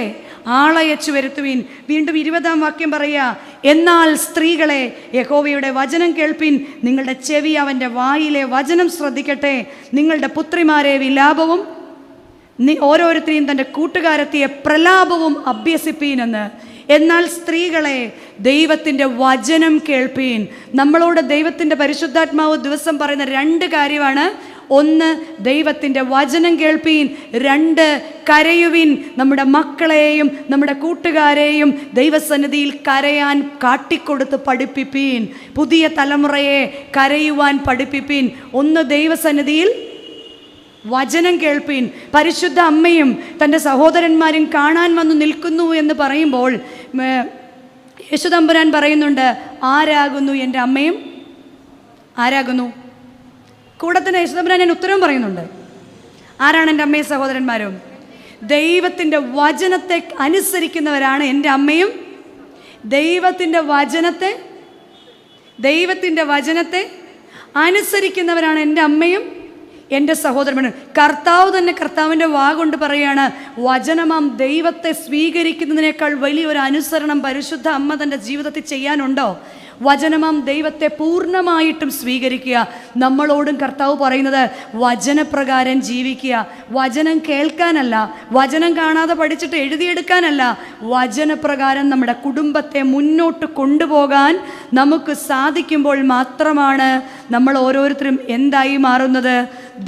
ആളയച്ചു വരുത്തുവീൻ. വീണ്ടും 20-ാം വാക്യം പറയാ, എന്നാൽ സ്ത്രീകളെ യഹോവയുടെ വചനം കേൾപ്പീൻ, നിങ്ങളുടെ ചെവി അവൻ്റെ വായിലെ വചനം ശ്രദ്ധിക്കട്ടെ. നിങ്ങളുടെ പുത്രിമാരെ വിലാപവും ഓരോരുത്തരെയും തൻ്റെ കൂട്ടുകാരെത്തിയ പ്രലാപവും അഭ്യസിപ്പീനെന്ന്. എന്നാൽ സ്ത്രീകളെ ദൈവത്തിൻ്റെ വചനം കേൾപ്പീൻ. നമ്മളോട് ദൈവത്തിൻ്റെ പരിശുദ്ധാത്മാവ് ദിവസം പറയുന്ന 2 കാര്യമാണ്. 1, ദൈവത്തിൻ്റെ വചനം കേൾപ്പീൻ. 2, കരയുവിൻ. നമ്മുടെ മക്കളെയും നമ്മുടെ കൂട്ടുകാരെയും ദൈവസന്നിധിയിൽ കരയാൻ കാട്ടിക്കൊടുത്ത് പഠിപ്പിപ്പീൻ. പുതിയ തലമുറയെ കരയുവാൻ പഠിപ്പിപ്പീൻ. 1, ദൈവസന്നിധിയിൽ വചനം കേൾപ്പീൻ. പരിശുദ്ധ അമ്മയും തൻ്റെ സഹോദരന്മാരും കാണാൻ വന്നു നിൽക്കുന്നു എന്ന് പറയുമ്പോൾ യേശുതമ്പുരാൻ പറയുന്നുണ്ട്, ആരാകുന്നു എൻ്റെ അമ്മയും? ആരാകുന്നു? കൂടെ തന്നെ യേശുതമ്പുരാൻ ഞാൻ ഉത്തരവും പറയുന്നുണ്ട്. ആരാണ് എൻ്റെ അമ്മയും സഹോദരന്മാരും? ദൈവത്തിൻ്റെ വചനത്തെ അനുസരിക്കുന്നവരാണ് എൻ്റെ അമ്മയും. ദൈവത്തിൻ്റെ വചനത്തെ അനുസരിക്കുന്നവരാണ് എൻ്റെ അമ്മയും എൻ്റെ സഹോദരന്മാരും. കർത്താവ് തന്നെ കർത്താവിൻ്റെ വാഗൊണ്ട് പറയുകയാണ്, വചനമാം ദൈവത്തെ സ്വീകരിക്കുന്നതിനേക്കാൾ വലിയൊരു അനുസരണം പരിശുദ്ധ അമ്മ തൻ്റെ ജീവിതത്തിൽ ചെയ്യാനുണ്ടോ? വചനമാം ദൈവത്തെ പൂർണ്ണമായിട്ടും സ്വീകരിക്കുക. നമ്മളോടും കർത്താവ് പറയുന്നത് വചനപ്രകാരം ജീവിക്കുക. വചനം കേൾക്കാനല്ല, വചനം കാണാതെ പഠിച്ചിട്ട് എഴുതിയെടുക്കാനല്ല, വചനപ്രകാരം നമ്മുടെ കുടുംബത്തെ മുന്നോട്ട് കൊണ്ടുപോകാൻ നമുക്ക് സാധിക്കുമ്പോൾ മാത്രമാണ് നമ്മൾ ഓരോരുത്തരും എന്തായി മാറുന്നത്?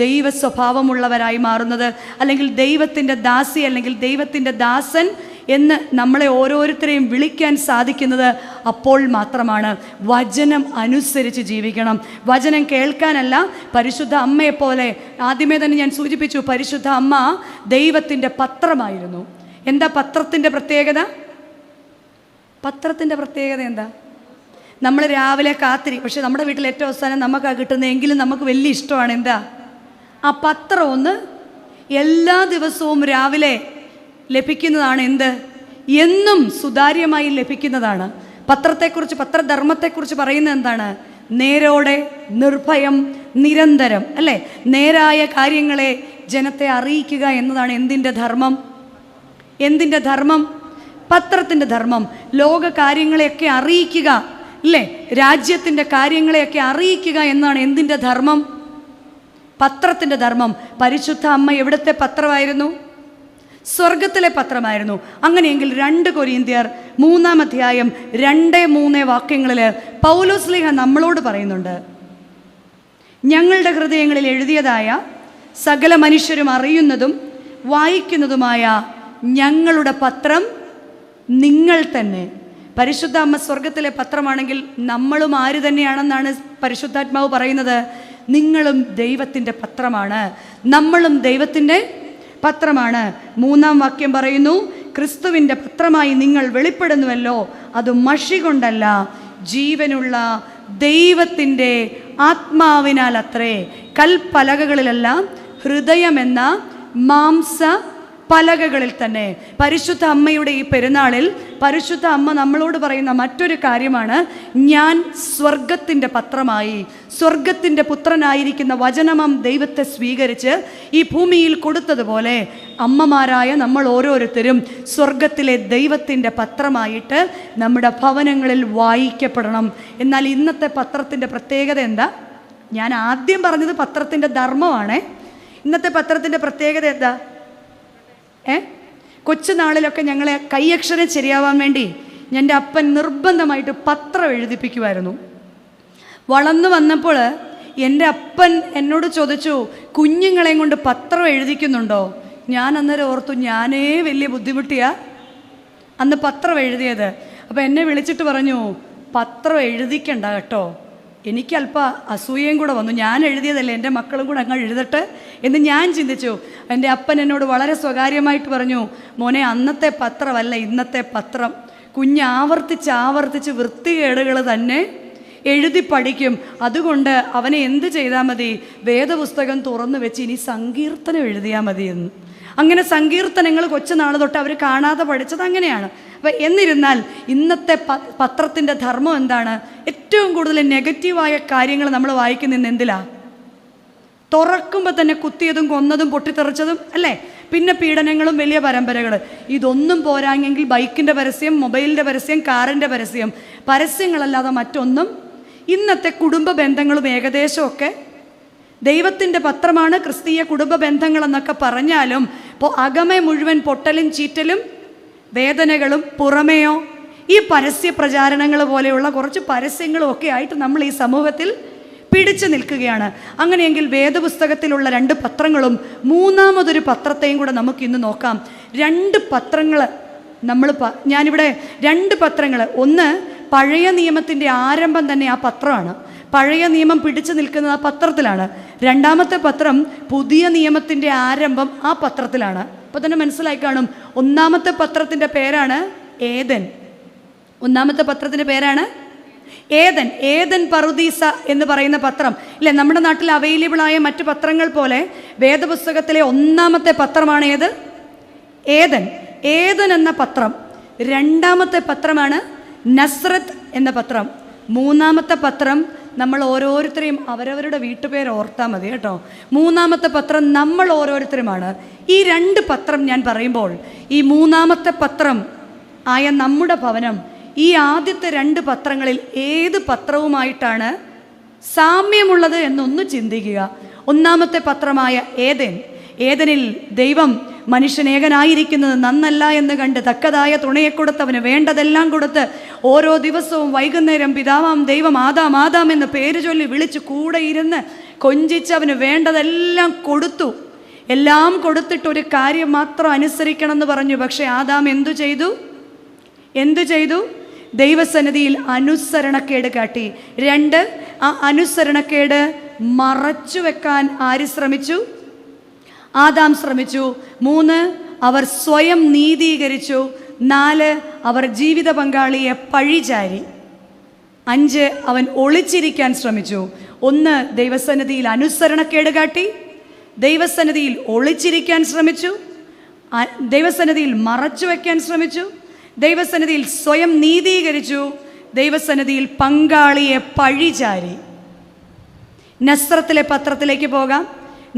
ദൈവ സ്വഭാവമുള്ളവരായി മാറുന്നത്. അല്ലെങ്കിൽ ദൈവത്തിൻ്റെ ദാസി അല്ലെങ്കിൽ ദൈവത്തിൻ്റെ ദാസൻ എന്ന് നമ്മളെ ഓരോരുത്തരെയും വിളിക്കാൻ സാധിക്കുന്നത് അപ്പോൾ മാത്രമാണ്. വചനം അനുസരിച്ച് ജീവിക്കണം. വചനം കേൾക്കാനല്ല. പരിശുദ്ധ അമ്മയെപ്പോലെ ആദ്യമേ തന്നെ ഞാൻ സൂചിപ്പിച്ചു, പരിശുദ്ധ അമ്മ ദൈവത്തിൻ്റെ പത്രമായിരുന്നു. എന്താ പത്രത്തിൻ്റെ പ്രത്യേകത? പത്രത്തിൻ്റെ പ്രത്യേകത എന്താ? നമ്മൾ രാവിലെ പക്ഷെ നമ്മുടെ വീട്ടിൽ ഏറ്റവും അവസാനം നമുക്കാണ് കിട്ടുന്നതെങ്കിലും നമുക്ക് വലിയ ഇഷ്ടമാണ്. എന്താ? ആ പത്രം ഒന്ന് എല്ലാ ദിവസവും രാവിലെ ലഭിക്കുന്നതാണ്. എന്ത്? എന്നും സുതാര്യമായി ലഭിക്കുന്നതാണ്. പത്രത്തെക്കുറിച്ച്, പത്രധർമ്മത്തെക്കുറിച്ച് പറയുന്നത് എന്താണ്? നേരോടെ, നിർഭയം, നിരന്തരം, അല്ലേ? നേരായ കാര്യങ്ങളെ ജനത്തെ അറിയിക്കുക എന്നതാണ് എന്തിൻ്റെ ധർമ്മം? എന്തിൻ്റെ ധർമ്മം? പത്രത്തിൻ്റെ ധർമ്മം. ലോക കാര്യങ്ങളെയൊക്കെ അറിയിക്കുക, അല്ലേ? രാജ്യത്തിൻ്റെ കാര്യങ്ങളെയൊക്കെ അറിയിക്കുക എന്നാണ് എന്തിൻ്റെ ധർമ്മം? പത്രത്തിൻ്റെ ധർമ്മം. പരിശുദ്ധ അമ്മ എവിടുത്തെ പത്രമായിരുന്നു? സ്വർഗത്തിലെ പത്രമായിരുന്നു. അങ്ങനെയെങ്കിൽ 2 കൊരിന്ത്യർ 3-ാം അധ്യായം 2-3 വാക്യങ്ങളിൽ പൗലോസ്ലീഹ നമ്മളോട് പറയുന്നുണ്ട്, ഞങ്ങളുടെ ഹൃദയങ്ങളിൽ എഴുതിയതായ സകല മനുഷ്യരും അറിയുന്നതും വായിക്കുന്നതുമായ ഞങ്ങളുടെ പത്രം നിങ്ങൾ തന്നെ. പരിശുദ്ധ അമ്മ സ്വർഗത്തിലെ പത്രമാണെങ്കിൽ നമ്മളും ആര് തന്നെയാണെന്നാണ് പരിശുദ്ധാത്മാവ് പറയുന്നത്? നിങ്ങളും ദൈവത്തിൻ്റെ പത്രമാണ്, നമ്മളും ദൈവത്തിൻ്റെ പത്രമാണ്. 3-ാം വാക്യം പറയുന്നു, ക്രിസ്തുവിൻ്റെ പത്രമായി നിങ്ങൾ വെളിപ്പെടുന്നുവല്ലോ, അത് മഷി കൊണ്ടല്ല, ജീവനുള്ള ദൈവത്തിൻ്റെ ആത്മാവിനാൽ അത്രേ. കൽപ്പലകകളിലെല്ലാം ഹൃദയമെന്ന മാംസ പലകകളിൽ തന്നെ. പരിശുദ്ധ അമ്മയുടെ ഈ പെരുന്നാളിൽ പരിശുദ്ധ അമ്മ നമ്മളോട് പറയുന്ന മറ്റൊരു കാര്യമാണ്, ഞാൻ സ്വർഗത്തിൻ്റെ പത്രമായി, സ്വർഗത്തിൻ്റെ പുത്രനായിരിക്കുന്ന വചനമം ദൈവത്തെ സ്വീകരിച്ച് ഈ ഭൂമിയിൽ കൊടുത്തതുപോലെ അമ്മമാരായ നമ്മൾ ഓരോരുത്തരും സ്വർഗത്തിലെ ദൈവത്തിൻ്റെ പത്രമായിട്ട് നമ്മുടെ ഭവനങ്ങളിൽ വായിക്കപ്പെടണം. എന്നാൽ ഇന്നത്തെ പത്രത്തിൻ്റെ പ്രത്യേകത എന്താ? ഞാൻ ആദ്യം പറഞ്ഞത് പത്രത്തിൻ്റെ ധർമ്മമാണ്. ഇന്നത്തെ പത്രത്തിൻ്റെ പ്രത്യേകത എന്താ? കൊച്ചുനാളിലൊക്കെ ഞങ്ങളെ കൈയക്ഷരം ശരിയാവാൻ വേണ്ടി എൻ്റെ അപ്പൻ നിർബന്ധമായിട്ട് പത്രം എഴുതിപ്പിക്കുമായിരുന്നു. വളർന്നു വന്നപ്പോൾ എൻ്റെ അപ്പൻ എന്നോട് ചോദിച്ചു, കുഞ്ഞുങ്ങളെയും കൊണ്ട് പത്രം എഴുതിക്കുന്നുണ്ടോ? ഞാൻ അന്നേരം ഓർത്തു, ഞാനേ വലിയ ബുദ്ധിമുട്ടിയാ അന്ന് പത്രം എഴുതിയത്. അപ്പോൾ എന്നെ വിളിച്ചിട്ട് പറഞ്ഞു, പത്രം എഴുതിക്കണ്ട കേട്ടോ. എനിക്ക് അല്പം അസൂയയും കൂടെ വന്നു. ഞാൻ എഴുതിയതല്ലേ, എൻ്റെ മക്കളും കൂടെ അങ്ങ് എഴുതട്ടെ എന്ന് ഞാൻ ചിന്തിച്ചു. എൻ്റെ അപ്പൻ എന്നോട് വളരെ സ്വകാര്യമായിട്ട് പറഞ്ഞു, മോനെ, അന്നത്തെ പത്രമല്ല ഇന്നത്തെ പത്രം. കുഞ്ഞ് ആവർത്തിച്ച് വൃത്തികേടുകൾ തന്നെ എഴുതി പഠിക്കും. അതുകൊണ്ട് അവനെ എന്ത് ചെയ്താൽ മതി? വേദപുസ്തകം തുറന്നു വെച്ച് ഇനി സങ്കീർത്തനം എഴുതിയാൽ മതി എന്ന്. അങ്ങനെ സങ്കീർത്തനങ്ങൾ കൊച്ചുനാൾ തൊട്ട് അവർ കാണാതെ പഠിച്ചത് അങ്ങനെയാണ്. അപ്പം എന്നിരുന്നാൽ ഇന്നത്തെ പത്രത്തിൻ്റെ ധർമ്മം എന്താണ്? ഏറ്റവും കൂടുതൽ നെഗറ്റീവായ കാര്യങ്ങൾ നമ്മൾ വായിക്കുന്ന എന്തിലാണ്? തുറക്കുമ്പോൾ തന്നെ കുത്തിയതും കൊന്നതും പൊട്ടിത്തെറിച്ചതും അല്ലേ? പിന്നെ പീഡനങ്ങളും വലിയ പരമ്പരകൾ. ഇതൊന്നും പോരാഞ്ഞെങ്കിൽ ബൈക്കിൻ്റെ പരസ്യം, മൊബൈലിൻ്റെ പരസ്യം, കാറിൻ്റെ പരസ്യം, പരസ്യങ്ങളല്ലാതെ മറ്റൊന്നും. ഇന്നത്തെ കുടുംബ ബന്ധങ്ങളും ഏകദേശമൊക്കെ ദൈവത്തിൻ്റെ പത്രമാണ്. ക്രിസ്തീയ കുടുംബ ബന്ധങ്ങളെന്നൊക്കെ പറഞ്ഞാലും ഇപ്പോൾ അകമേ മുഴുവൻ പൊട്ടലും ചീറ്റലും വേദനകളും, പുറമേയോ ഈ പരസ്യ പ്രചാരണങ്ങൾ പോലെയുള്ള കുറച്ച് പരസ്യങ്ങളും ഒക്കെ ആയിട്ട് നമ്മൾ ഈ സമൂഹത്തിൽ പിടിച്ചു നിൽക്കുകയാണ്. അങ്ങനെയെങ്കിൽ വേദപുസ്തകത്തിലുള്ള 2 പത്രങ്ങളും മൂന്നാമതൊരു പത്രത്തെയും കൂടെ നമുക്കിന്ന് നോക്കാം. 2 പത്രങ്ങൾ ഞാനിവിടെ 2 പത്രങ്ങൾ. ഒന്ന്, പഴയ നിയമത്തിൻ്റെ ആരംഭം തന്നെ ആ പത്രമാണ്. പഴയ നിയമം പിടിച്ചു നിൽക്കുന്നത് ആ പത്രത്തിലാണ്. രണ്ടാമത്തെ പത്രം പുതിയ നിയമത്തിൻ്റെ ആരംഭം ആ പത്രത്തിലാണ്. അപ്പോൾ തന്നെ മനസ്സിലായി കാണും. ഒന്നാമത്തെ പത്രത്തിൻ്റെ പേരാണ് ഏദൻ. ഒന്നാമത്തെ പത്രത്തിൻ്റെ പേരാണ് ഏദൻ. ഏദൻ പറുദീസ എന്ന് പറയുന്ന പത്രം ഇല്ലേ? നമ്മുടെ നാട്ടിൽ അവൈലബിളായ മറ്റു പത്രങ്ങൾ പോലെ വേദപുസ്തകത്തിലെ ഒന്നാമത്തെ പത്രമാണ് ഏത്? ഏദൻ. ഏദൻ എന്ന പത്രം. രണ്ടാമത്തെ പത്രമാണ് നസ്രത്ത് എന്ന പത്രം. മൂന്നാമത്തെ പത്രം നമ്മൾ ഓരോരുത്തരെയും അവരവരുടെ വീട്ടുപേര് ഓർത്താൽ മതി കേട്ടോ. മൂന്നാമത്തെ പത്രം നമ്മൾ ഓരോരുത്തരുമാണ്. ഈ 2 പത്രം ഞാൻ പറയുമ്പോൾ ഈ മൂന്നാമത്തെ പത്രം ആയ നമ്മുടെ ഭവനം ഈ ആദ്യത്തെ 2 പത്രങ്ങളിൽ ഏത് പത്രവുമായിട്ടാണ് സാമ്യമുള്ളത് എന്നൊന്ന് ചിന്തിക്കുക. ഒന്നാമത്തെ പത്രമായ ഏദൻ. ഏദനിൽ ദൈവം മനുഷ്യനേകനായിരിക്കുന്നത് നന്നല്ല എന്ന് കണ്ട് തക്കതായ തുണയെ കൊടുത്ത് അവന് വേണ്ടതെല്ലാം കൊടുത്ത് ഓരോ ദിവസവും വൈകുന്നേരം പിതാവാം ദൈവം ആദാം ആദാം എന്ന് പേര് ചൊല്ലി വിളിച്ച് കൂടെ ഇരുന്ന് കൊഞ്ചിച്ച് അവന് വേണ്ടതെല്ലാം കൊടുത്തു. എല്ലാം കൊടുത്തിട്ടൊരു കാര്യം മാത്രം അനുസരിക്കണം എന്ന് പറഞ്ഞു. പക്ഷേ ആദാം എന്തു ചെയ്തു? ദൈവസന്നിധിയിൽ അനുസരണക്കേട് കാട്ടി. 2, ആ അനുസരണക്കേട് മറച്ചു വെക്കാൻ ആര് ശ്രമിച്ചു? ആദാം ശ്രമിച്ചു. 3, അവർ സ്വയം നീതീകരിച്ചു. 4, അവർ ജീവിത പങ്കാളിയെ പഴിചാരി. 5, അവൻ ഒളിച്ചിരിക്കാൻ ശ്രമിച്ചു. 1, ദൈവസന്നിധിയിൽ അനുസരണക്കേട് കാട്ടി, ദൈവസന്നിധിയിൽ ഒളിച്ചിരിക്കാൻ ശ്രമിച്ചു, ദൈവസന്നിധിയിൽ മറച്ചു വയ്ക്കാൻ ശ്രമിച്ചു, ദൈവസന്നിധിയിൽ സ്വയം നീതീകരിച്ചു, ദൈവസന്നിധിയിൽ പങ്കാളിയെ പഴിചാരി. നസ്രത്തിലെ പത്രത്തിലേക്ക് പോകാം.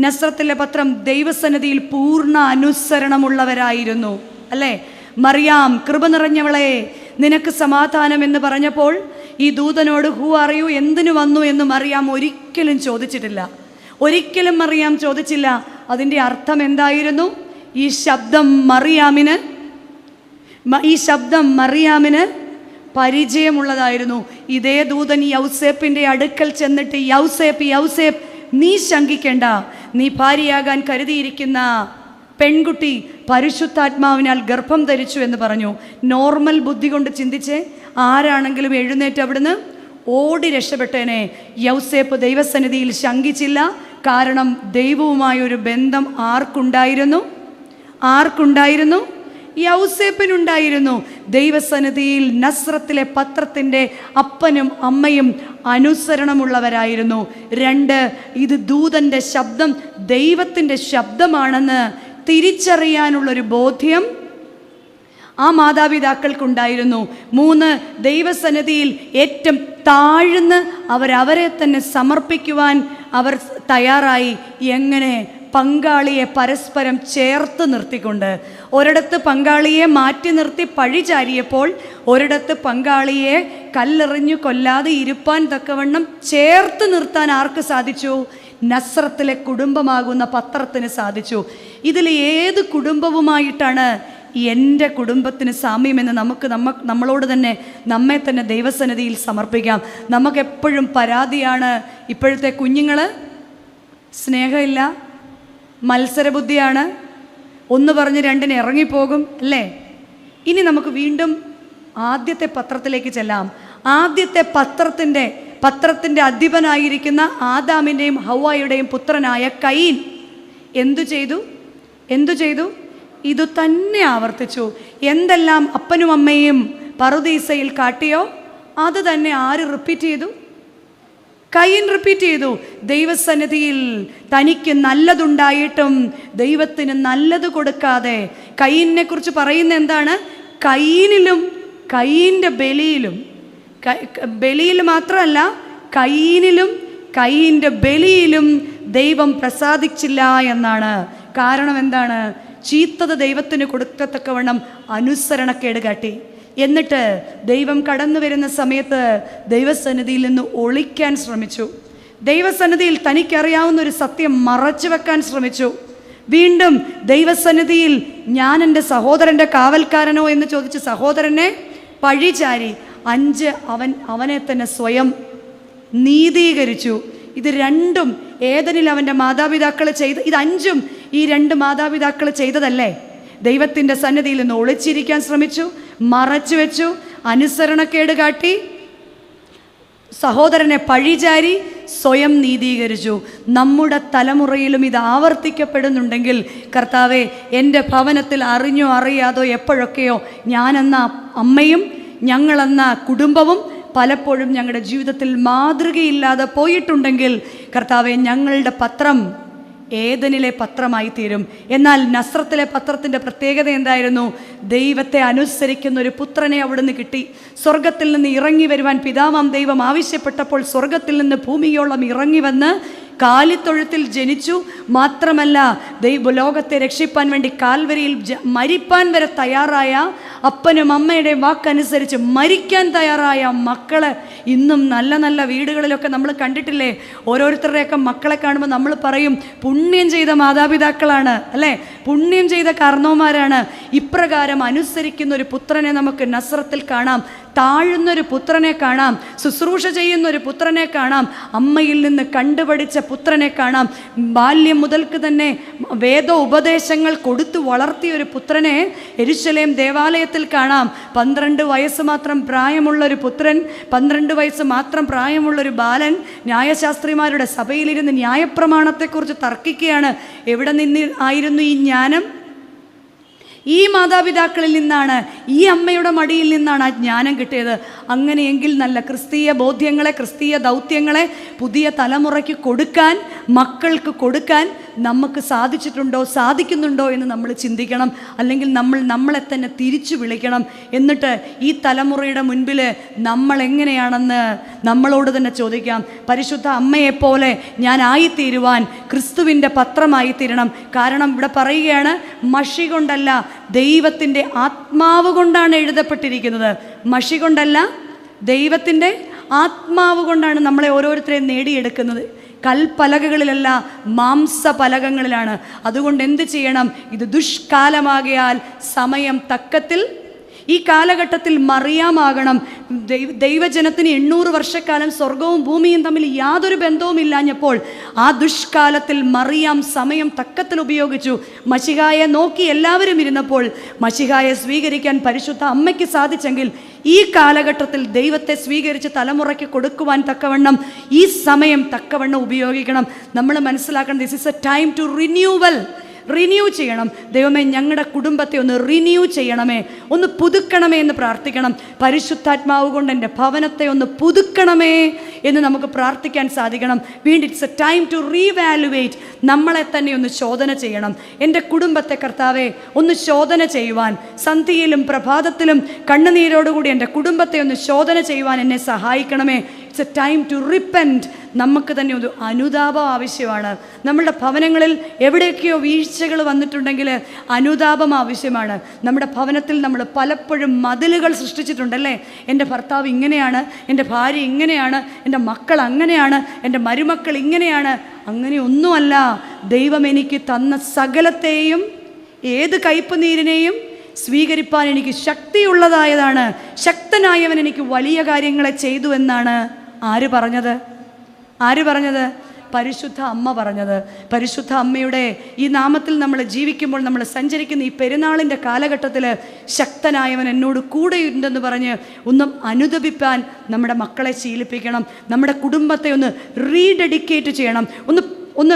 നസ്രത്തിലെ പത്രം ദൈവസന്നിധിയിൽ പൂർണ്ണ അനുസരണമുള്ളവരായിരുന്നു അല്ലേ? മറിയാം, കൃപ നിറഞ്ഞവളെ, നിനക്ക് സമാധാനം എന്ന് പറഞ്ഞപ്പോൾ ഈ ദൂതനോട് ഹൂ അറിയൂ, എന്തിനു വന്നു എന്ന് മറിയാം ഒരിക്കലും ചോദിച്ചിട്ടില്ല. ഒരിക്കലും മറിയാം ചോദിച്ചില്ല. അതിൻ്റെ അർത്ഥം എന്തായിരുന്നു? ഈ ശബ്ദം മറിയാമിന് പരിചയമുള്ളതായിരുന്നു. ഇതേ ദൂതൻ യൗസേപ്പിൻ്റെ അടുക്കൽ ചെന്നിട്ട്, യൗസേപ്പ്, നീ ശങ്കിക്കേണ്ട, നീ ഭാര്യയാകാൻ കരുതിയിരിക്കുന്ന പെൺകുട്ടി പരിശുദ്ധാത്മാവിനാൽ ഗർഭം ധരിച്ചു എന്ന് പറഞ്ഞു. നോർമൽ ബുദ്ധി കൊണ്ട് ചിന്തിച്ച് ആരാണെങ്കിലും എഴുന്നേറ്റ് അവിടുന്ന് ഓടി രക്ഷപ്പെട്ടേനെ. യൗസേപ്പ് ദൈവസന്നിധിയിൽ ശങ്കിച്ചില്ല. കാരണം ദൈവവുമായൊരു ബന്ധം ആർക്കുണ്ടായിരുന്നു? യൗസേപ്പിനുണ്ടായിരുന്നു. ദൈവസന്നിധിയിൽ നസ്രത്തിലെ പത്രത്തിൻ്റെ അപ്പനും അമ്മയും അനുസരണമുള്ളവരായിരുന്നു. 2, ഇത് ദൂതൻ്റെ ശബ്ദം ദൈവത്തിൻ്റെ ശബ്ദമാണെന്ന് തിരിച്ചറിയാനുള്ളൊരു ബോധ്യം ആ മാതാപിതാക്കൾക്കുണ്ടായിരുന്നു. 3, ദൈവസന്നിധിയിൽ ഏറ്റവും താഴ്ന്ന് അവരെ തന്നെ സമർപ്പിക്കുവാൻ അവർ തയ്യാറായി. എങ്ങനെ? പങ്കാളിയെ പരസ്പരം ചേർത്ത് നിർത്തിക്കൊണ്ട്. ഒരിടത്ത് പങ്കാളിയെ മാറ്റി നിർത്തി പഴി ചാരിയപ്പോൾ ഒരിടത്ത് പങ്കാളിയെ കല്ലെറിഞ്ഞു കൊല്ലാതെ ഇരുപ്പാൻ തക്കവണ്ണം ചേർത്ത് നിർത്താൻ ആർക്ക് സാധിച്ചു? നസ്രത്തിലെ കുടുംബമാകുന്ന പത്രത്തിന് സാധിച്ചു. ഇതിൽ ഏത് കുടുംബവുമായിട്ടാണ് എൻ്റെ കുടുംബത്തിന് സാമ്യമെന്ന് നമ്മളോട് തന്നെ നമ്മെ തന്നെ ദൈവസന്നിധിയിൽ സമർപ്പിക്കാം. നമുക്കെപ്പോഴും പരാതിയാണ്, ഇപ്പോഴത്തെ കുഞ്ഞുങ്ങൾ സ്നേഹമില്ല, മത്സരബുദ്ധിയാണ്, ഒന്ന് പറഞ്ഞ് രണ്ടിന് ഇറങ്ങിപ്പോകും അല്ലേ? ഇനി നമുക്ക് വീണ്ടും ആദ്യത്തെ പത്രത്തിലേക്ക് ചെല്ലാം. ആദ്യത്തെ പത്രത്തിൻ്റെ അധിപനായിരിക്കുന്ന ആദാമിൻ്റെയും ഹവ്വായുടെയും പുത്രനായ കയീൻ എന്തു ചെയ്തു? ഇത് തന്നെ ആവർത്തിച്ചു. എന്തെല്ലാം അപ്പനും അമ്മയും പറുദീസയിൽ കാട്ടിയോ അത് തന്നെ ആര് റിപ്പീറ്റ് ചെയ്തു? കയീൻ റിപ്പീറ്റ് ചെയ്തു. ദൈവസന്നിധിയിൽ തനിക്ക് നല്ലതുണ്ടായിട്ടും ദൈവത്തിന് നല്ലത് കൊടുക്കാതെ കയീനെ കുറിച്ച് പറയുന്ന എന്താണ്? കയീനിലും കയീൻ്റെ ബലിയിൽ മാത്രമല്ല, കയീൻ്റെ ബലിയിലും ദൈവം പ്രസാദിച്ചില്ല എന്നാണ്. കാരണം എന്താണ്? ചീത്തത് ദൈവത്തിന് കൊടുക്കത്തക്കവണ്ണം അനുസരണക്കേട് കാട്ടി. എന്നിട്ട് ദൈവം കടന്നു വരുന്ന സമയത്ത് ദൈവസന്നിധിയിൽ നിന്ന് ഒളിക്കാൻ ശ്രമിച്ചു. ദൈവസന്നിധിയിൽ തനിക്കറിയാവുന്ന ഒരു സത്യം മറച്ചു വെക്കാൻ ശ്രമിച്ചു. വീണ്ടും ദൈവസന്നിധിയിൽ ഞാൻ എൻ്റെ സഹോദരൻ്റെ കാവൽക്കാരനോ എന്ന് ചോദിച്ച് സഹോദരനെ പഴിചാരി. 5, അവനെ തന്നെ സ്വയം നീതീകരിച്ചു. ഇത് രണ്ടും ഏദനിൽ അവൻ്റെ മാതാപിതാക്കൾ ചെയ്ത്, ഇത് 5ഉം ഈ 2 മാതാപിതാക്കൾ ചെയ്തതല്ലേ? ദൈവത്തിൻ്റെ സന്നിധിയിൽ നിന്ന് ഒളിച്ചിരിക്കാൻ ശ്രമിച്ചു, മറച്ചു വെച്ചു, അനുസരണക്കേട് കാട്ടി, സഹോദരനെ പഴിചാരി, സ്വയം നീതീകരിച്ചു. നമ്മുടെ തലമുറയിലും ഇത് ആവർത്തിക്കപ്പെടുന്നുണ്ടെങ്കിൽ കർത്താവേ, എൻ്റെ ഭവനത്തിൽ അറിഞ്ഞോ അറിയാതോ എപ്പോഴൊക്കെയോ ഞാനെന്ന അമ്മയും ഞങ്ങളെന്ന കുടുംബവും പലപ്പോഴും ഞങ്ങളുടെ ജീവിതത്തിൽ മാതൃകയില്ലാതെ പോയിട്ടുണ്ടെങ്കിൽ കർത്താവെ, ഞങ്ങളുടെ പത്രം ഏദനിലെ പത്രമായി തീരും. എന്നാൽ നസ്രത്തിലെ പത്രത്തിൻ്റെ പ്രത്യേകത എന്തായിരുന്നു? ദൈവത്തെ അനുസരിക്കുന്ന ഒരു പുത്രനെ അവിടുന്ന് കിട്ടി. സ്വർഗത്തിൽ നിന്ന് ഇറങ്ങി വരുവാൻ പിതാവാം ദൈവം ആവശ്യപ്പെട്ടപ്പോൾ സ്വർഗത്തിൽ നിന്ന് ഭൂമിയോളം ഇറങ്ങി വന്ന് കാലിത്തൊഴുത്തിൽ ജനിച്ചു. മാത്രമല്ല, ലോകത്തെ രക്ഷിപ്പാൻ വേണ്ടി കാൽവരിയിൽ മരിപ്പാൻ വരെ തയ്യാറായ അപ്പനും അമ്മയുടെയും വാക്കനുസരിച്ച് മരിക്കാൻ തയ്യാറായ മക്കളെ ഇന്നും നല്ല നല്ല വീടുകളിലൊക്കെ നമ്മൾ കണ്ടിട്ടില്ലേ? ഓരോരുത്തരുടെയൊക്കെ മക്കളെ കാണുമ്പോൾ നമ്മൾ പറയും പുണ്യം ചെയ്ത മാതാപിതാക്കളാണ് അല്ലേ, പുണ്യം ചെയ്ത കാരണവന്മാരാണ്. ഇപ്രകാരം അനുസരിക്കുന്ന ഒരു പുത്രനെ നമുക്ക് നസ്രത്തിൽ കാണാം. താഴുന്നൊരു പുത്രനെ കാണാം, ശുശ്രൂഷ ചെയ്യുന്നൊരു പുത്രനെ കാണാം, അമ്മയിൽ നിന്ന് കണ്ടുപഠിച്ച പുത്രനെ കാണാം. ബാല്യം മുതൽക്ക് തന്നെ വേദ ഉപദേശങ്ങൾ കൊടുത്തു വളർത്തിയ ഒരു പുത്രനെ യെരൂശലേം ദേവാലയത്തിൽ കാണാം. 12 വയസ്സ് മാത്രം പ്രായമുള്ളൊരു പുത്രൻ, 12 വയസ്സ് മാത്രം പ്രായമുള്ളൊരു ബാലൻ ന്യായശാസ്ത്രിമാരുടെ സഭയിലിരുന്ന് ന്യായപ്രമാണത്തെക്കുറിച്ച് തർക്കിക്കുകയാണ്. എവിടെ നിന്ന് ആയിരുന്നു ഈ ജ്ഞാനം? ഈ മാതാപിതാക്കളിൽ നിന്നാണ്, ഈ അമ്മയുടെ മടിയിൽ നിന്നാണ് ആ ജ്ഞാനം കിട്ടിയത്. അങ്ങനെയെങ്കിൽ നല്ല ക്രിസ്തീയ ബോധ്യങ്ങളെ, ക്രിസ്തീയ ദൗത്യങ്ങളെ പുതിയ തലമുറയ്ക്ക് കൊടുക്കാൻ, മക്കൾക്ക് കൊടുക്കാൻ നമുക്ക് സാധിക്കുന്നുണ്ടോ എന്ന് നമ്മൾ ചിന്തിക്കണം. അല്ലെങ്കിൽ നമ്മളെ തന്നെ തിരിച്ചു വിളിക്കണം. എന്നിട്ട് ഈ തലമുറയുടെ മുൻപിൽ നമ്മൾ എങ്ങനെയാണെന്ന് നമ്മളോട് തന്നെ ചോദിക്കാം. പരിശുദ്ധ അമ്മയെപ്പോലെ ഞാൻ ആയിത്തീരുവാൻ ക്രിസ്തുവിൻ്റെ പത്രമായി തീരണം. കാരണം ഇവിടെ പറയുകയാണ്, മഷി കൊണ്ടല്ല, ദൈവത്തിൻ്റെ ആത്മാവ് കൊണ്ടാണ് എഴുതപ്പെട്ടിരിക്കുന്നത്. മഷി കൊണ്ടല്ല, ദൈവത്തിൻ്റെ ആത്മാവ് കൊണ്ടാണ് നമ്മളെ ഓരോരുത്തരെയും നേടിയെടുക്കുന്നത്. കൽപ്പലകകളിലല്ല, മാംസപലകങ്ങളിലാണ്. അതുകൊണ്ട് എന്ത് ചെയ്യണം? ഇത് ദുഷ്കാലമാകയാൽ സമയം തക്കത്തിൽ, ഈ കാലഘട്ടത്തിൽ മറിയാമാകണം. ദൈവജനത്തിന് 800 വർഷക്കാലം സ്വർഗവും ഭൂമിയും തമ്മിൽ യാതൊരു ബന്ധവുമില്ലാഞ്ഞപ്പോൾ ആ ദുഷ്കാലത്തിൽ മറിയാം സമയം തക്കത്തിൽ ഉപയോഗിച്ചു. മശിഹായെ നോക്കി എല്ലാവരും ഇരുന്നപ്പോൾ മശിഹായെ സ്വീകരിക്കാൻ പരിശുദ്ധ അമ്മയ്ക്ക് സാധിച്ചെങ്കിൽ ഈ കാലഘട്ടത്തിൽ ദൈവത്തെ സ്വീകരിച്ച് തലമുറയ്ക്ക് കൊടുക്കുവാൻ തക്കവണ്ണം ഈ സമയം തക്കവണ്ണം ഉപയോഗിക്കണം. നമ്മൾ മനസ്സിലാക്കണം, this is a time to renewal. Renew ചെയ്യണം. ദൈവമേ, ഞങ്ങളുടെ കുടുംബത്തെ ഒന്ന് റിന്യൂ ചെയ്യണമേ, ഒന്ന് പുതുക്കണമേ എന്ന് പ്രാർത്ഥിക്കണം. പരിശുദ്ധാത്മാവ് കൊണ്ട് എൻ്റെ ഭവനത്തെ ഒന്ന് പുതുക്കണമേ എന്ന് നമുക്ക് പ്രാർത്ഥിക്കാൻ സാധിക്കണം. വീണ്ടും it's a time to reevaluate. നമ്മളെ തന്നെ ഒന്ന് ശോധന ചെയ്യണം. എൻ്റെ കുടുംബത്തെ കർത്താവെ ഒന്ന് ശോധന ചെയ്യുവാൻ, സന്ധ്യയിലും പ്രഭാതത്തിലും കണ്ണുനീരോടുകൂടി എൻ്റെ കുടുംബത്തെ ഒന്ന് ശോധന ചെയ്യുവാൻ എന്നെ സഹായിക്കണമേ. It's a time to repent. നമുക്ക് തന്നെ ഒരു അനുതാപം ആവശ്യമാണ്. നമ്മളുടെ ഭവനങ്ങളിൽ എവിടെയൊക്കെയോ വീഴ്ചകൾ വന്നിട്ടുണ്ടെങ്കിൽ അനുതാപം ആവശ്യമാണ്. നമ്മുടെ ഭവനത്തിൽ നമ്മൾ പലപ്പോഴും മതിലുകൾ സൃഷ്ടിച്ചിട്ടുണ്ടല്ലേ. എൻ്റെ ഭർത്താവ് ഇങ്ങനെയാണ്, എൻ്റെ ഭാര്യ ഇങ്ങനെയാണ്, എൻ്റെ മക്കൾ അങ്ങനെയാണ്, എൻ്റെ മരുമക്കൾ ഇങ്ങനെയാണ്. അങ്ങനെയൊന്നുമല്ല. ദൈവം എനിക്ക് തന്ന സകലത്തെയും, ഏത് കയ്പ് നീരിനെയും സ്വീകരിപ്പാൻ എനിക്ക് ശക്തിയുള്ളതായതാണ്. ശക്തനായവൻ എനിക്ക് വലിയ കാര്യങ്ങളെ ചെയ്തു എന്നാണ് ആര് പറഞ്ഞത്? പരിശുദ്ധ അമ്മ പറഞ്ഞത്. പരിശുദ്ധ അമ്മയുടെ ഈ നാമത്തിൽ നമ്മൾ ജീവിക്കുമ്പോൾ, നമ്മൾ സഞ്ചരിക്കുന്ന ഈ പെരുന്നാളിൻ്റെ കാലഘട്ടത്തിൽ ശക്തനായവൻ എന്നോട് കൂടെയുണ്ടെന്ന് പറഞ്ഞ് ഒന്നും അനുദപിപ്പാൻ നമ്മുടെ മക്കളെ ശീലിപ്പിക്കണം. നമ്മുടെ കുടുംബത്തെ ഒന്ന് റീഡെഡിക്കേറ്റ് ചെയ്യണം, ഒന്ന്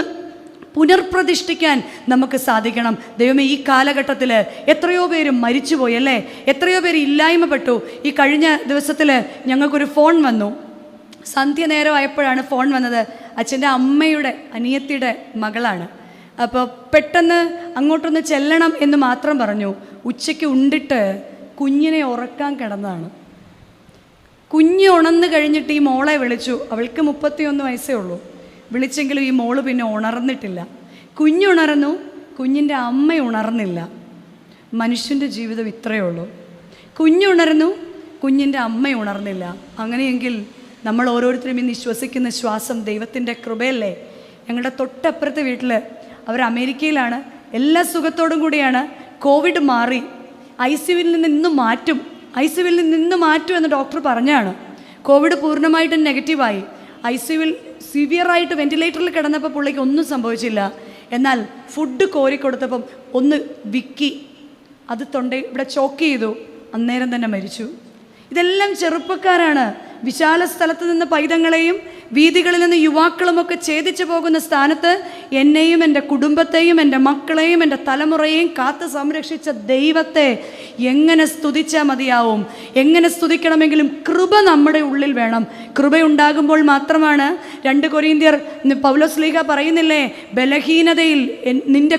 പുനർപ്രതിഷ്ഠിക്കാൻ നമുക്ക് സാധിക്കണം. ദൈവമേ, ഈ കാലഘട്ടത്തിൽ എത്രയോ പേര് മരിച്ചുപോയി അല്ലേ, എത്രയോ പേര് ഇല്ലായ്മപ്പെട്ടു. ഈ കഴിഞ്ഞ ദിവസത്തിൽ ഞങ്ങൾക്കൊരു ഫോൺ വന്നു. സന്ധ്യ നേരമായപ്പോഴാണ് ഫോൺ വന്നത്. അച്ഛൻ്റെ അമ്മയുടെ അനിയത്തിയുടെ മകളാണ്. അപ്പോൾ പെട്ടെന്ന് അങ്ങോട്ടൊന്ന് ചെല്ലണം എന്ന് മാത്രം പറഞ്ഞു. ഉച്ചയ്ക്ക് ഉണ്ടിട്ട് കുഞ്ഞിനെ ഉറക്കാൻ കിടന്നതാണ്. കുഞ്ഞ് ഉണർന്നു കഴിഞ്ഞിട്ട് ഈ മോളെ വിളിച്ചു. അവൾക്ക് 31 വയസ്സേ ഉള്ളൂ. വിളിച്ചെങ്കിലും ഈ മോള് പിന്നെ ഉണർന്നിട്ടില്ല. കുഞ്ഞുണർന്നു, കുഞ്ഞിൻ്റെ അമ്മ ഉണർന്നില്ല. മനുഷ്യൻ്റെ ജീവിതം ഇത്രയേ ഉള്ളൂ. കുഞ്ഞുണർന്നു, കുഞ്ഞിൻ്റെ അമ്മ ഉണർന്നില്ല. അങ്ങനെയെങ്കിൽ നമ്മൾ ഓരോരുത്തരും ഇന്ന് ശ്വസിക്കുന്ന ശ്വാസം ദൈവത്തിൻ്റെ കൃപയല്ലേ. ഞങ്ങളുടെ തൊട്ടപ്പുറത്തെ വീട്ടിൽ, അവർ അമേരിക്കയിലാണ്, എല്ലാ സുഖത്തോടും കൂടിയാണ്. കോവിഡ് മാറി, ICUവിൽ നിന്ന് മാറ്റും എന്ന് ഡോക്ടർ പറഞ്ഞാണ്. കോവിഡ് പൂർണ്ണമായിട്ടും നെഗറ്റീവായി. ICUവിൽ സിവിയറായിട്ട് വെൻറ്റിലേറ്ററിൽ കിടന്നപ്പോൾ പുള്ളിക്ക് ഒന്നും സംഭവിച്ചില്ല. എന്നാൽ ഫുഡ് കോരിക്കൊടുത്തപ്പം ഒന്ന് വിക്കി, അത് ഇവിടെ ചോക്ക് ചെയ്തു, അന്നേരം തന്നെ മരിച്ചു. ഇതെല്ലാം ചെറുപ്പക്കാരാണ്. വിശാല സ്ഥലത്ത് നിന്ന് പൈതങ്ങളെയും വീതികളിൽ നിന്ന് യുവാക്കളുമൊക്കെ ഛേദിച്ചു പോകുന്ന സ്ഥാനത്ത് എന്നെയും എൻ്റെ കുടുംബത്തെയും എൻ്റെ മക്കളെയും എൻ്റെ തലമുറയെയും കാത്ത് സംരക്ഷിച്ച ദൈവത്തെ എങ്ങനെ സ്തുതിച്ചാൽ മതിയാവും? എങ്ങനെ സ്തുതിക്കണമെങ്കിലും കൃപ നമ്മുടെ ഉള്ളിൽ വേണം. കൃപയുണ്ടാകുമ്പോൾ മാത്രമാണ് 2 കൊരിന്ത്യർ പൗലോസ്ലീഹ പറയുന്നില്ലേ, ബലഹീനതയിൽ നിന്റെ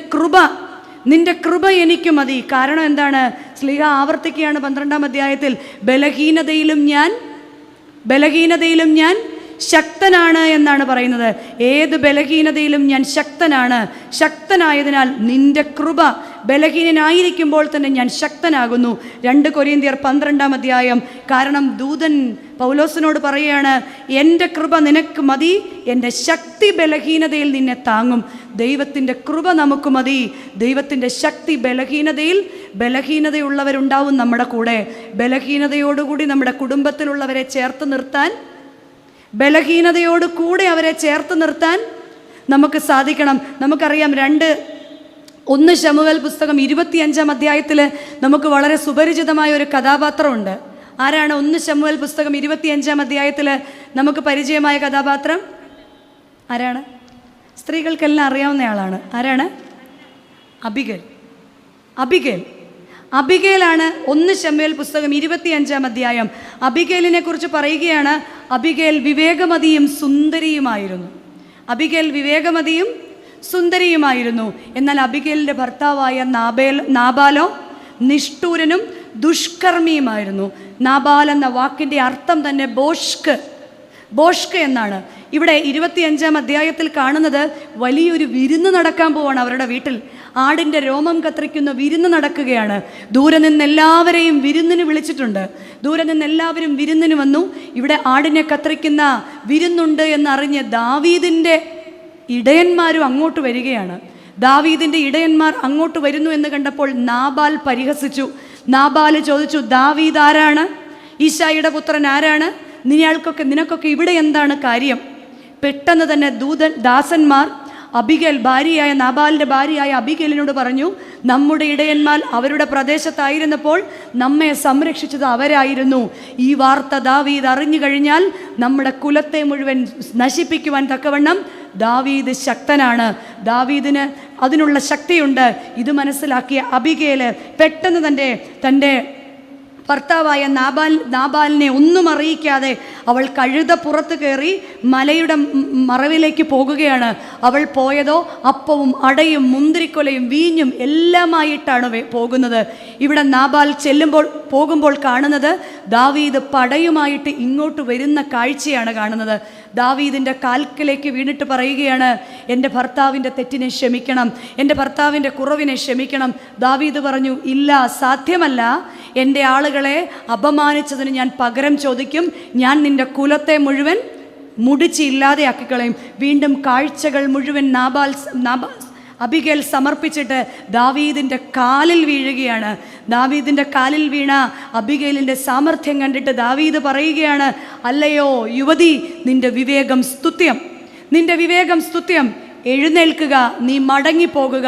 കൃപ എനിക്ക് മതി. കാരണം എന്താണ്? സ്ലീഹ ആവർത്തിക്കുകയാണ് 12-ാം അധ്യായത്തിൽ, ബലഹീനതയിലും ഞാൻ ശക്തനാണ് എന്നാണ് പറയുന്നത്. ഏത് ബലഹീനതയിലും ഞാൻ ശക്തനായതിനാൽ നിന്റെ കൃപ, ബലഹീനനായിരിക്കുമ്പോൾ തന്നെ ഞാൻ ശക്തനാകുന്നു. 2 കൊരിന്ത്യർ 12-ാം അധ്യായം. കാരണം ദൂതൻ പൗലോസിനോട് പറയുകയാണ്, എൻ്റെ കൃപ നിനക്ക് മതി, എൻ്റെ ശക്തി ബലഹീനതയിൽ നിന്നെ താങ്ങും. ദൈവത്തിൻ്റെ കൃപ നമുക്ക് മതി. ദൈവത്തിൻ്റെ ശക്തി ബലഹീനതയുള്ളവരുണ്ടാവും നമ്മുടെ കൂടെ. ബലഹീനതയോടുകൂടി നമ്മുടെ കുടുംബത്തിലുള്ളവരെ ചേർത്ത് നിർത്താൻ, ബലഹീനതയോട് കൂടെ അവരെ ചേർത്ത് നിർത്താൻ നമുക്ക് സാധിക്കണം. നമുക്കറിയാം 1 ശമൂവേൽ പുസ്തകം 25-ാം അധ്യായത്തിൽ നമുക്ക് വളരെ സുപരിചിതമായ ഒരു കഥാപാത്രമുണ്ട്. ആരാണ്? 1 ശമൂവേൽ പുസ്തകം 25-ാം അധ്യായത്തിൽ നമുക്ക് പരിചയമായ കഥാപാത്രം ആരാണ്? സ്ത്രീകൾക്കെല്ലാം അറിയാവുന്നയാളാണ്. ആരാണ്? അബിഗേലാണ് 1 ശമൂവേൽ പുസ്തകം 25-ാം അധ്യായം. അബിഗേലിനെ കുറിച്ച് പറയുകയാണ്, അബിഗേൽ വിവേകമതിയും സുന്ദരിയുമായിരുന്നു. എന്നാൽ അബിഗേലിൻ്റെ ഭർത്താവായ നാബാലോ നിഷ്ഠൂരനും ദുഷ്കർമ്മിയുമായിരുന്നു. നാബാൽ എന്ന വാക്കിൻ്റെ അർത്ഥം തന്നെ ബോഷ്ക് എന്നാണ്. ഇവിടെ 25-ാം അധ്യായത്തിൽ കാണുന്നത് വലിയൊരു വിരുന്ന് നടക്കാൻ പോവാണ് അവരുടെ വീട്ടിൽ. ആടിൻ്റെ രോമം കത്രിക്കുന്ന വിരുന്ന് നടക്കുകയാണ്. ദൂരെ നിന്ന് എല്ലാവരെയും വിരുന്നിന് വിളിച്ചിട്ടുണ്ട്. ദൂരെ നിന്ന് എല്ലാവരും വിരുന്നിന് വന്നു. ഇവിടെ ആടിനെ കത്രിക്കുന്ന വിരുന്നുണ്ട് എന്നറിഞ്ഞ് ദാവീദിൻ്റെ ഇടയന്മാരും അങ്ങോട്ട് വരികയാണ്. ദാവീദിൻ്റെ ഇടയന്മാർ അങ്ങോട്ട് വരുന്നു എന്ന് കണ്ടപ്പോൾ നാബാൽ പരിഹസിച്ചു. നാബാൽ ചോദിച്ചു, ദാവീദ് ആരാണ്? ഈശായിയുടെ പുത്രൻ ആരാണ്? നിനക്കൊക്കെ ഇവിടെ എന്താണ് കാര്യം? പെട്ടെന്ന് തന്നെ ദാസന്മാർ അബിഗേൽ ഭാര്യയായ നാബാലിൻ്റെ ഭാര്യയായ അബിഗേലിനോട് പറഞ്ഞു, നമ്മുടെ ഇടയന്മാർ അവരുടെ പ്രദേശത്തായിരുന്നപ്പോൾ നമ്മെ സംരക്ഷിച്ചത് അവരായിരുന്നു. ഈ വാർത്ത ദാവീദ് അറിഞ്ഞു കഴിഞ്ഞാൽ നമ്മുടെ കുലത്തെ മുഴുവൻ നശിപ്പിക്കുവാൻ തക്കവണ്ണം ദാവീദ് ശക്തനാണ്, ദാവീദിന് അതിനുള്ള ശക്തിയുണ്ട്. ഇത് മനസ്സിലാക്കിയ അബിഗേൽ പെട്ടെന്ന് തൻ്റെ ഭർത്താവായ നാബാലിനെ ഒന്നും അറിയിക്കാതെ അവൾ കഴുതപ്പുറത്ത് കയറി മലയുടെ മറവിലേക്ക് പോകുകയാണ്. അവൾ പോയതോ അപ്പവും അടയും മുന്തിരിക്കൊലയും വീഞ്ഞും എല്ലാമായിട്ടാണ് പോകുന്നത്. ഇവിടെ നാബാൽ പോകുമ്പോൾ കാണുന്നത് ദാവീദ് പടയുമായിട്ട് ഇങ്ങോട്ട് വരുന്ന കാഴ്ചയാണ് കാണുന്നത്. ദാവീദിൻ്റെ കാൽക്കലേക്ക് വീണിട്ട് പറയുകയാണ്, എൻ്റെ ഭർത്താവിൻ്റെ തെറ്റിനെ ക്ഷമിക്കണം, എൻ്റെ ഭർത്താവിൻ്റെ കുറവിനെ ക്ഷമിക്കണം. ദാവീദ് പറഞ്ഞു, ഇല്ല, സാധ്യമല്ല. എൻ്റെ ആളുകളെ അപമാനിച്ചതിന് ഞാൻ പകരം ചോദിക്കും. ഞാൻ നിൻ്റെ കുലത്തെ മുഴുവൻ മുടിച്ചില്ലാതെയാക്കിക്കളയും. വീണ്ടും കാഴ്ചകൾ മുഴുവൻ അബിഗേൽ സമർപ്പിച്ചിട്ട് ദാവീദിൻ്റെ കാലിൽ വീഴുകയാണ്. ദാവീദിൻ്റെ കാലിൽ വീണ അബിഗേലിൻ്റെ സാമർഥ്യം കണ്ടിട്ട് ദാവീദ് പറയുകയാണ്, അല്ലയോ യുവതി, നിൻ്റെ വിവേകം സ്തുത്യം, നിൻ്റെ വിവേകം സ്തുത്യം. എഴുന്നേൽക്കുക, നീ മടങ്ങിപ്പോകുക,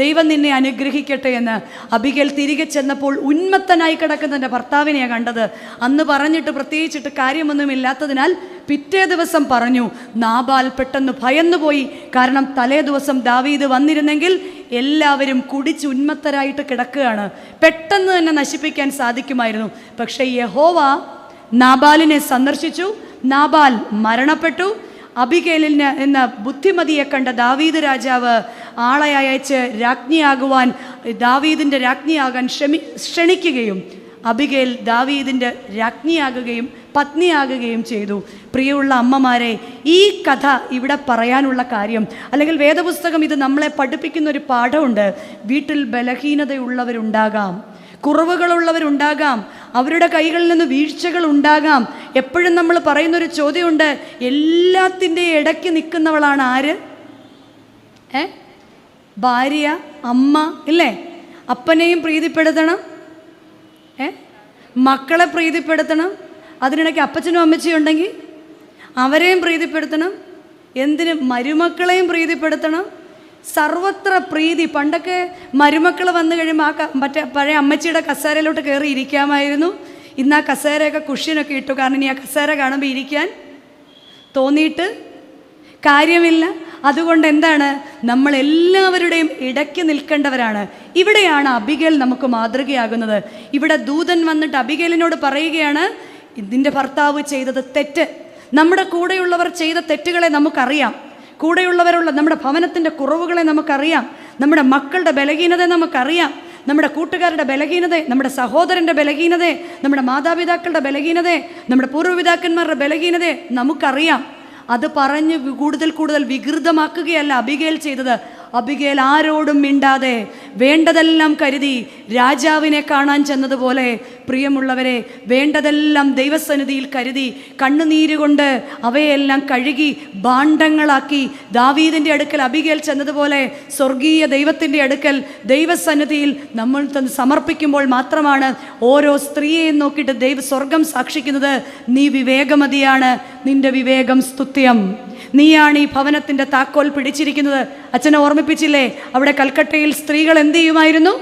ദൈവം നിന്നെ അനുഗ്രഹിക്കട്ടെ എന്ന്. അബിഗേൽ തിരികെ ചെന്നപ്പോൾ ഉന്മത്തനായി കിടക്കുന്ന എൻ്റെ ഭർത്താവിനെയാണ് കണ്ടത്. അന്ന് പറഞ്ഞിട്ട് പ്രത്യേകിച്ചിട്ട് കാര്യമൊന്നുമില്ലാത്തതിനാൽ പിറ്റേ ദിവസം പറഞ്ഞു. നാബാൽ പെട്ടെന്ന് ഭയന്നുപോയി. കാരണം തലേ ദിവസം ദാവീദ് വന്നിരുന്നെങ്കിൽ എല്ലാവരും കുടിച്ച് ഉന്മത്തരായിട്ട് കിടക്കുകയാണ്, പെട്ടെന്ന് തന്നെ നശിപ്പിക്കാൻ സാധിക്കുമായിരുന്നു. പക്ഷേ യഹോവ നാബാലിനെ സന്ദർശിച്ചു. നാബാൽ മരണപ്പെട്ടു. അബിഗേലിന് എന്ന ബുദ്ധിമതിയെ കണ്ട ദാവീദ് രാജാവ് ആളെ അയച്ച് രാജ്ഞിയാകുവാൻ, ദാവീദിൻ്റെ രാജ്ഞിയാകാൻ ക്ഷണിക്കുകയും അബിഗേൽ ദാവീദിൻ്റെ രാജ്ഞിയാകുകയും പത്നിയാകുകയും ചെയ്തു. പ്രിയമുള്ള അമ്മമാരെ, ഈ കഥ ഇവിടെ പറയാനുള്ള കാര്യം, അല്ലെങ്കിൽ വേദപുസ്തകം ഇത് നമ്മളെ പഠിപ്പിക്കുന്ന ഒരു പാഠമുണ്ട്. വീട്ടിൽ ബലഹീനതയുള്ളവരുണ്ടാകാം, കുറവുകളുള്ളവരുണ്ടാകാം, അവരുടെ കൈകളിൽ നിന്ന് വീഴ്ചകൾ ഉണ്ടാകാം. എപ്പോഴും നമ്മൾ പറയുന്നൊരു ചോദ്യമുണ്ട്, എല്ലാത്തിൻ്റെ ഇടയ്ക്ക് നിൽക്കുന്നവളാണ് ആര്? ഭാര്യ, അമ്മ, ഇല്ലേ? അപ്പനെയും പ്രീതിപ്പെടുത്തണം, മക്കളെ പ്രീതിപ്പെടുത്തണം, അതിനിടയ്ക്ക് അപ്പച്ചനും അമ്മച്ചിയും ഉണ്ടെങ്കിൽ അവരെയും പ്രീതിപ്പെടുത്തണം, എന്തിന് മരുമക്കളെയും പ്രീതിപ്പെടുത്തണം. സർവത്ര പ്രീതി. പണ്ടൊക്കെ മരുമക്കൾ വന്നു കഴിയുമ്പോൾ മറ്റേ പഴയ അമ്മച്ചിയുടെ കസേരയിലോട്ട് കയറി ഇരിക്കാമായിരുന്നു. ഇന്ന് ആ കസേരയൊക്കെ കുഷ്യനൊക്കെ ഇട്ടു. കാരണം ഇനി ആ കസേര കാണുമ്പോൾ ഇരിക്കാൻ തോന്നിയിട്ട് കാര്യമില്ല. അതുകൊണ്ട് എന്താണ്, നമ്മളെല്ലാവരുടെയും ഇടയ്ക്ക് നിൽക്കേണ്ടവരാണ്. ഇവിടെയാണ് അബിഗേൽ നമുക്ക് മാതൃകയാകുന്നത്. ഇവിടെ ദൂതൻ വന്നിട്ട് അബിഗേലിനോട് പറയുകയാണ്, നിന്റെ ഭർത്താവ് ചെയ്തത് തെറ്റ്. നമ്മുടെ കൂടെയുള്ളവർ ചെയ്ത തെറ്റുകളെ നമുക്കറിയാം, കൂടെയുള്ളവരുള്ള നമ്മുടെ ഭവനത്തിൻ്റെ കുറവുകളെ നമുക്കറിയാം, നമ്മുടെ മക്കളുടെ ബലഹീനത നമുക്കറിയാം, നമ്മുടെ കൂട്ടുകാരുടെ ബലഹീനത, നമ്മുടെ സഹോദരൻ്റെ ബലഹീനത, നമ്മുടെ മാതാപിതാക്കളുടെ ബലഹീനത, നമ്മുടെ പൂർവ്വപിതാക്കന്മാരുടെ ബലഹീനത നമുക്കറിയാം. അത് പറഞ്ഞ് കൂടുതൽ വികൃതമാക്കുകയല്ല അബിഗേൽ ചെയ്തത്. അബിഗേൽ ആരോടും മിണ്ടാതെ വേണ്ടതെല്ലാം കരുതി രാജാവിനെ കാണാൻ ചെന്നതുപോലെ, പ്രിയമുള്ളവരെ, വേണ്ടതെല്ലാം ദൈവസന്നിധിയിൽ കരുതി കണ്ണുനീരുകൊണ്ട് അവയെല്ലാം കഴുകി ഭാണ്ഡങ്ങളാക്കി ദാവീദിൻ്റെ അടുക്കൽ അബിഗേൽ ചെന്നതുപോലെ സ്വർഗീയ ദൈവത്തിൻ്റെ അടുക്കൽ ദൈവസന്നിധിയിൽ നമ്മൾ സമർപ്പിക്കുമ്പോൾ മാത്രമാണ് ഓരോ സ്ത്രീയെയും നോക്കിയിട്ട് സ്വർഗം സാക്ഷിക്കുന്നത്, നീ വിവേകമതിയാണ്, നിന്റെ വിവേകം സ്തുത്യം, നീയാണ് ഈ ഭവനത്തിൻ്റെ താക്കോൽ പിടിച്ചിരിക്കുന്നത്. അച്ഛനെ ഓർമ്മിപ്പിച്ചില്ലേ, അവിടെ കൽക്കട്ടയിൽ സ്ത്രീകൾ എന്ത് ചെയ്യുമായിരുന്നു?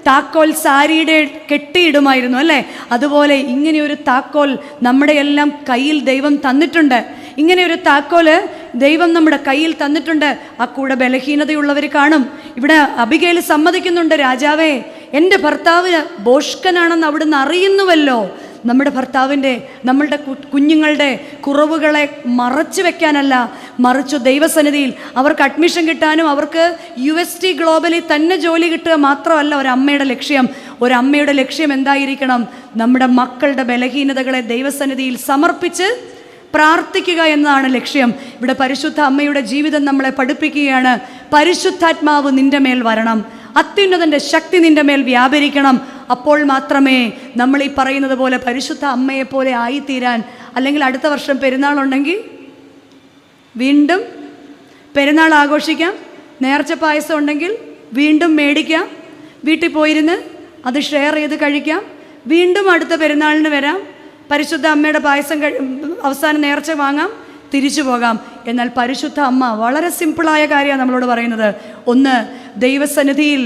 താക്കോൽ സാരിയുടെ കെട്ടിയിടുമായിരുന്നു, അല്ലേ? അതുപോലെ ഇങ്ങനെയൊരു താക്കോൽ നമ്മുടെ എല്ലാം കയ്യിൽ ദൈവം തന്നിട്ടുണ്ട്. ഇങ്ങനെയൊരു താക്കോല് ദൈവം നമ്മുടെ കയ്യിൽ തന്നിട്ടുണ്ട്. ആ കൂടെ ബലഹീനതയുള്ളവർ കാണും. ഇവിടെ അബിഗേൽ സമ്മതിക്കുന്നുണ്ട്, രാജാവേ, എൻ്റെ ഭർത്താവ് ഭോഷ്കനാണെന്ന് അവിടുന്ന് അറിയുന്നുവല്ലോ. നമ്മുടെ ഭർത്താവിൻ്റെ, നമ്മളുടെ കുഞ്ഞുങ്ങളുടെ കുറവുകളെ മറച്ചു വെക്കാനല്ല, മറിച്ചു ദൈവസന്നിധിയിൽ അവർക്ക് അഡ്മിഷൻ കിട്ടാനും അവർക്ക് UST ഗ്ലോബലിൽ തന്നെ ജോലി കിട്ടുക മാത്രമല്ല ഒരമ്മയുടെ ലക്ഷ്യം. ഒരമ്മയുടെ ലക്ഷ്യം എന്തായിരിക്കണം? നമ്മുടെ മക്കളുടെ ബലഹീനതകളെ ദൈവസന്നിധിയിൽ സമർപ്പിച്ച് പ്രാർത്ഥിക്കുക എന്നതാണ് ലക്ഷ്യം. ഇവിടെ പരിശുദ്ധ അമ്മയുടെ ജീവിതം നമ്മളെ പഠിപ്പിക്കുകയാണ്. പരിശുദ്ധാത്മാവ് നിൻ്റെ മേൽ വരണം, അത്യുന്നതൻ്റെ ശക്തി നിൻ്റെ മേൽ വ്യാപരിക്കണം. അപ്പോൾ മാത്രമേ നമ്മൾ ഈ പറയുന്നത് പോലെ പരിശുദ്ധ അമ്മയെപ്പോലെ ആയിത്തീരാൻ. അല്ലെങ്കിൽ അടുത്ത വർഷം പെരുന്നാളുണ്ടെങ്കിൽ വീണ്ടും പെരുന്നാൾ ആഘോഷിക്കാം, നേർച്ച പായസം ഉണ്ടെങ്കിൽ വീണ്ടും മേടിക്കാം, വീട്ടിൽ പോയിരുന്ന് അത് ഷെയർ ചെയ്ത് കഴിക്കാം, വീണ്ടും അടുത്ത പെരുന്നാളിന് വരാം, പരിശുദ്ധ അമ്മയുടെ പായസം അവസാനം നേർച്ച വാങ്ങാം, തിരിച്ചു പോകാം. എന്നാൽ പരിശുദ്ധ അമ്മ വളരെ സിമ്പിളായ കാര്യമാണ് നമ്മളോട് പറയുന്നത്. ഒന്ന്, ദൈവസന്നിധിയിൽ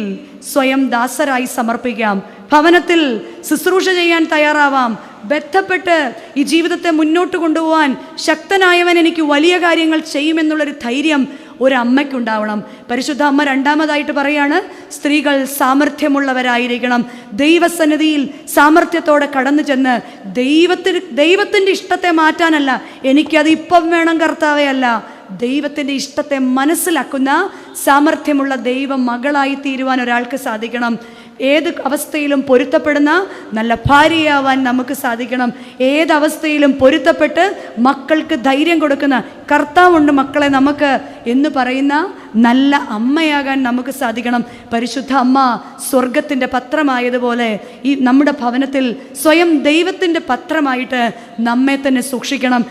സ്വയം ദാസരായി സമർപ്പിക്കാം, ഭവനത്തിൽ ശുശ്രൂഷ ചെയ്യാൻ തയ്യാറാവാം, ബന്ധപ്പെട്ട് ഈ ജീവിതത്തെ മുന്നോട്ട് കൊണ്ടുപോകാൻ ശക്തനായവൻ എനിക്ക് വലിയ കാര്യങ്ങൾ ചെയ്യുമെന്നുള്ളൊരു ധൈര്യം ഒരമ്മയ്ക്കുണ്ടാവണം. പരിശുദ്ധ അമ്മ രണ്ടാമതായിട്ട് പറയാണ്, സ്ത്രീകൾ സാമർഥ്യമുള്ളവരായിരിക്കണം. ദൈവസന്നിധിയിൽ സാമർഥ്യത്തോടെ കടന്നു ചെന്ന് ദൈവത്തിൻ്റെ ഇഷ്ടത്തെ മാറ്റാനല്ല, എനിക്കത് ഇപ്പം വേണം കർത്താവേ അല്ല, ദൈവത്തിൻ്റെ ഇഷ്ടത്തെ മനസ്സിലാക്കുന്ന സാമർഥ്യമുള്ള ദൈവ മകളായി തീരുവാൻ ഒരാൾക്ക് സാധിക്കണം. ഏത് അവസ്ഥയിലും പൊരുത്തപ്പെടുന്ന നല്ല ഭാര്യയാവാൻ നമുക്ക് സാധിക്കണം. ഏതവസ്ഥയിലും പൊരുത്തപ്പെട്ട് മക്കൾക്ക് ധൈര്യം കൊടുക്കുന്ന കർത്താവുണ്ട് മക്കളെ നമുക്ക് എന്ന് പറയുന്ന നല്ല അമ്മയാകാൻ നമുക്ക് സാധിക്കണം. പരിശുദ്ധ അമ്മ സ്വർഗത്തിൻ്റെ പത്രമായതുപോലെ ഈ നമ്മുടെ ഭവനത്തിൽ സ്വയം ദൈവത്തിൻ്റെ പത്രമായിട്ട് നമ്മെ തന്നെ സൂക്ഷിക്കണം.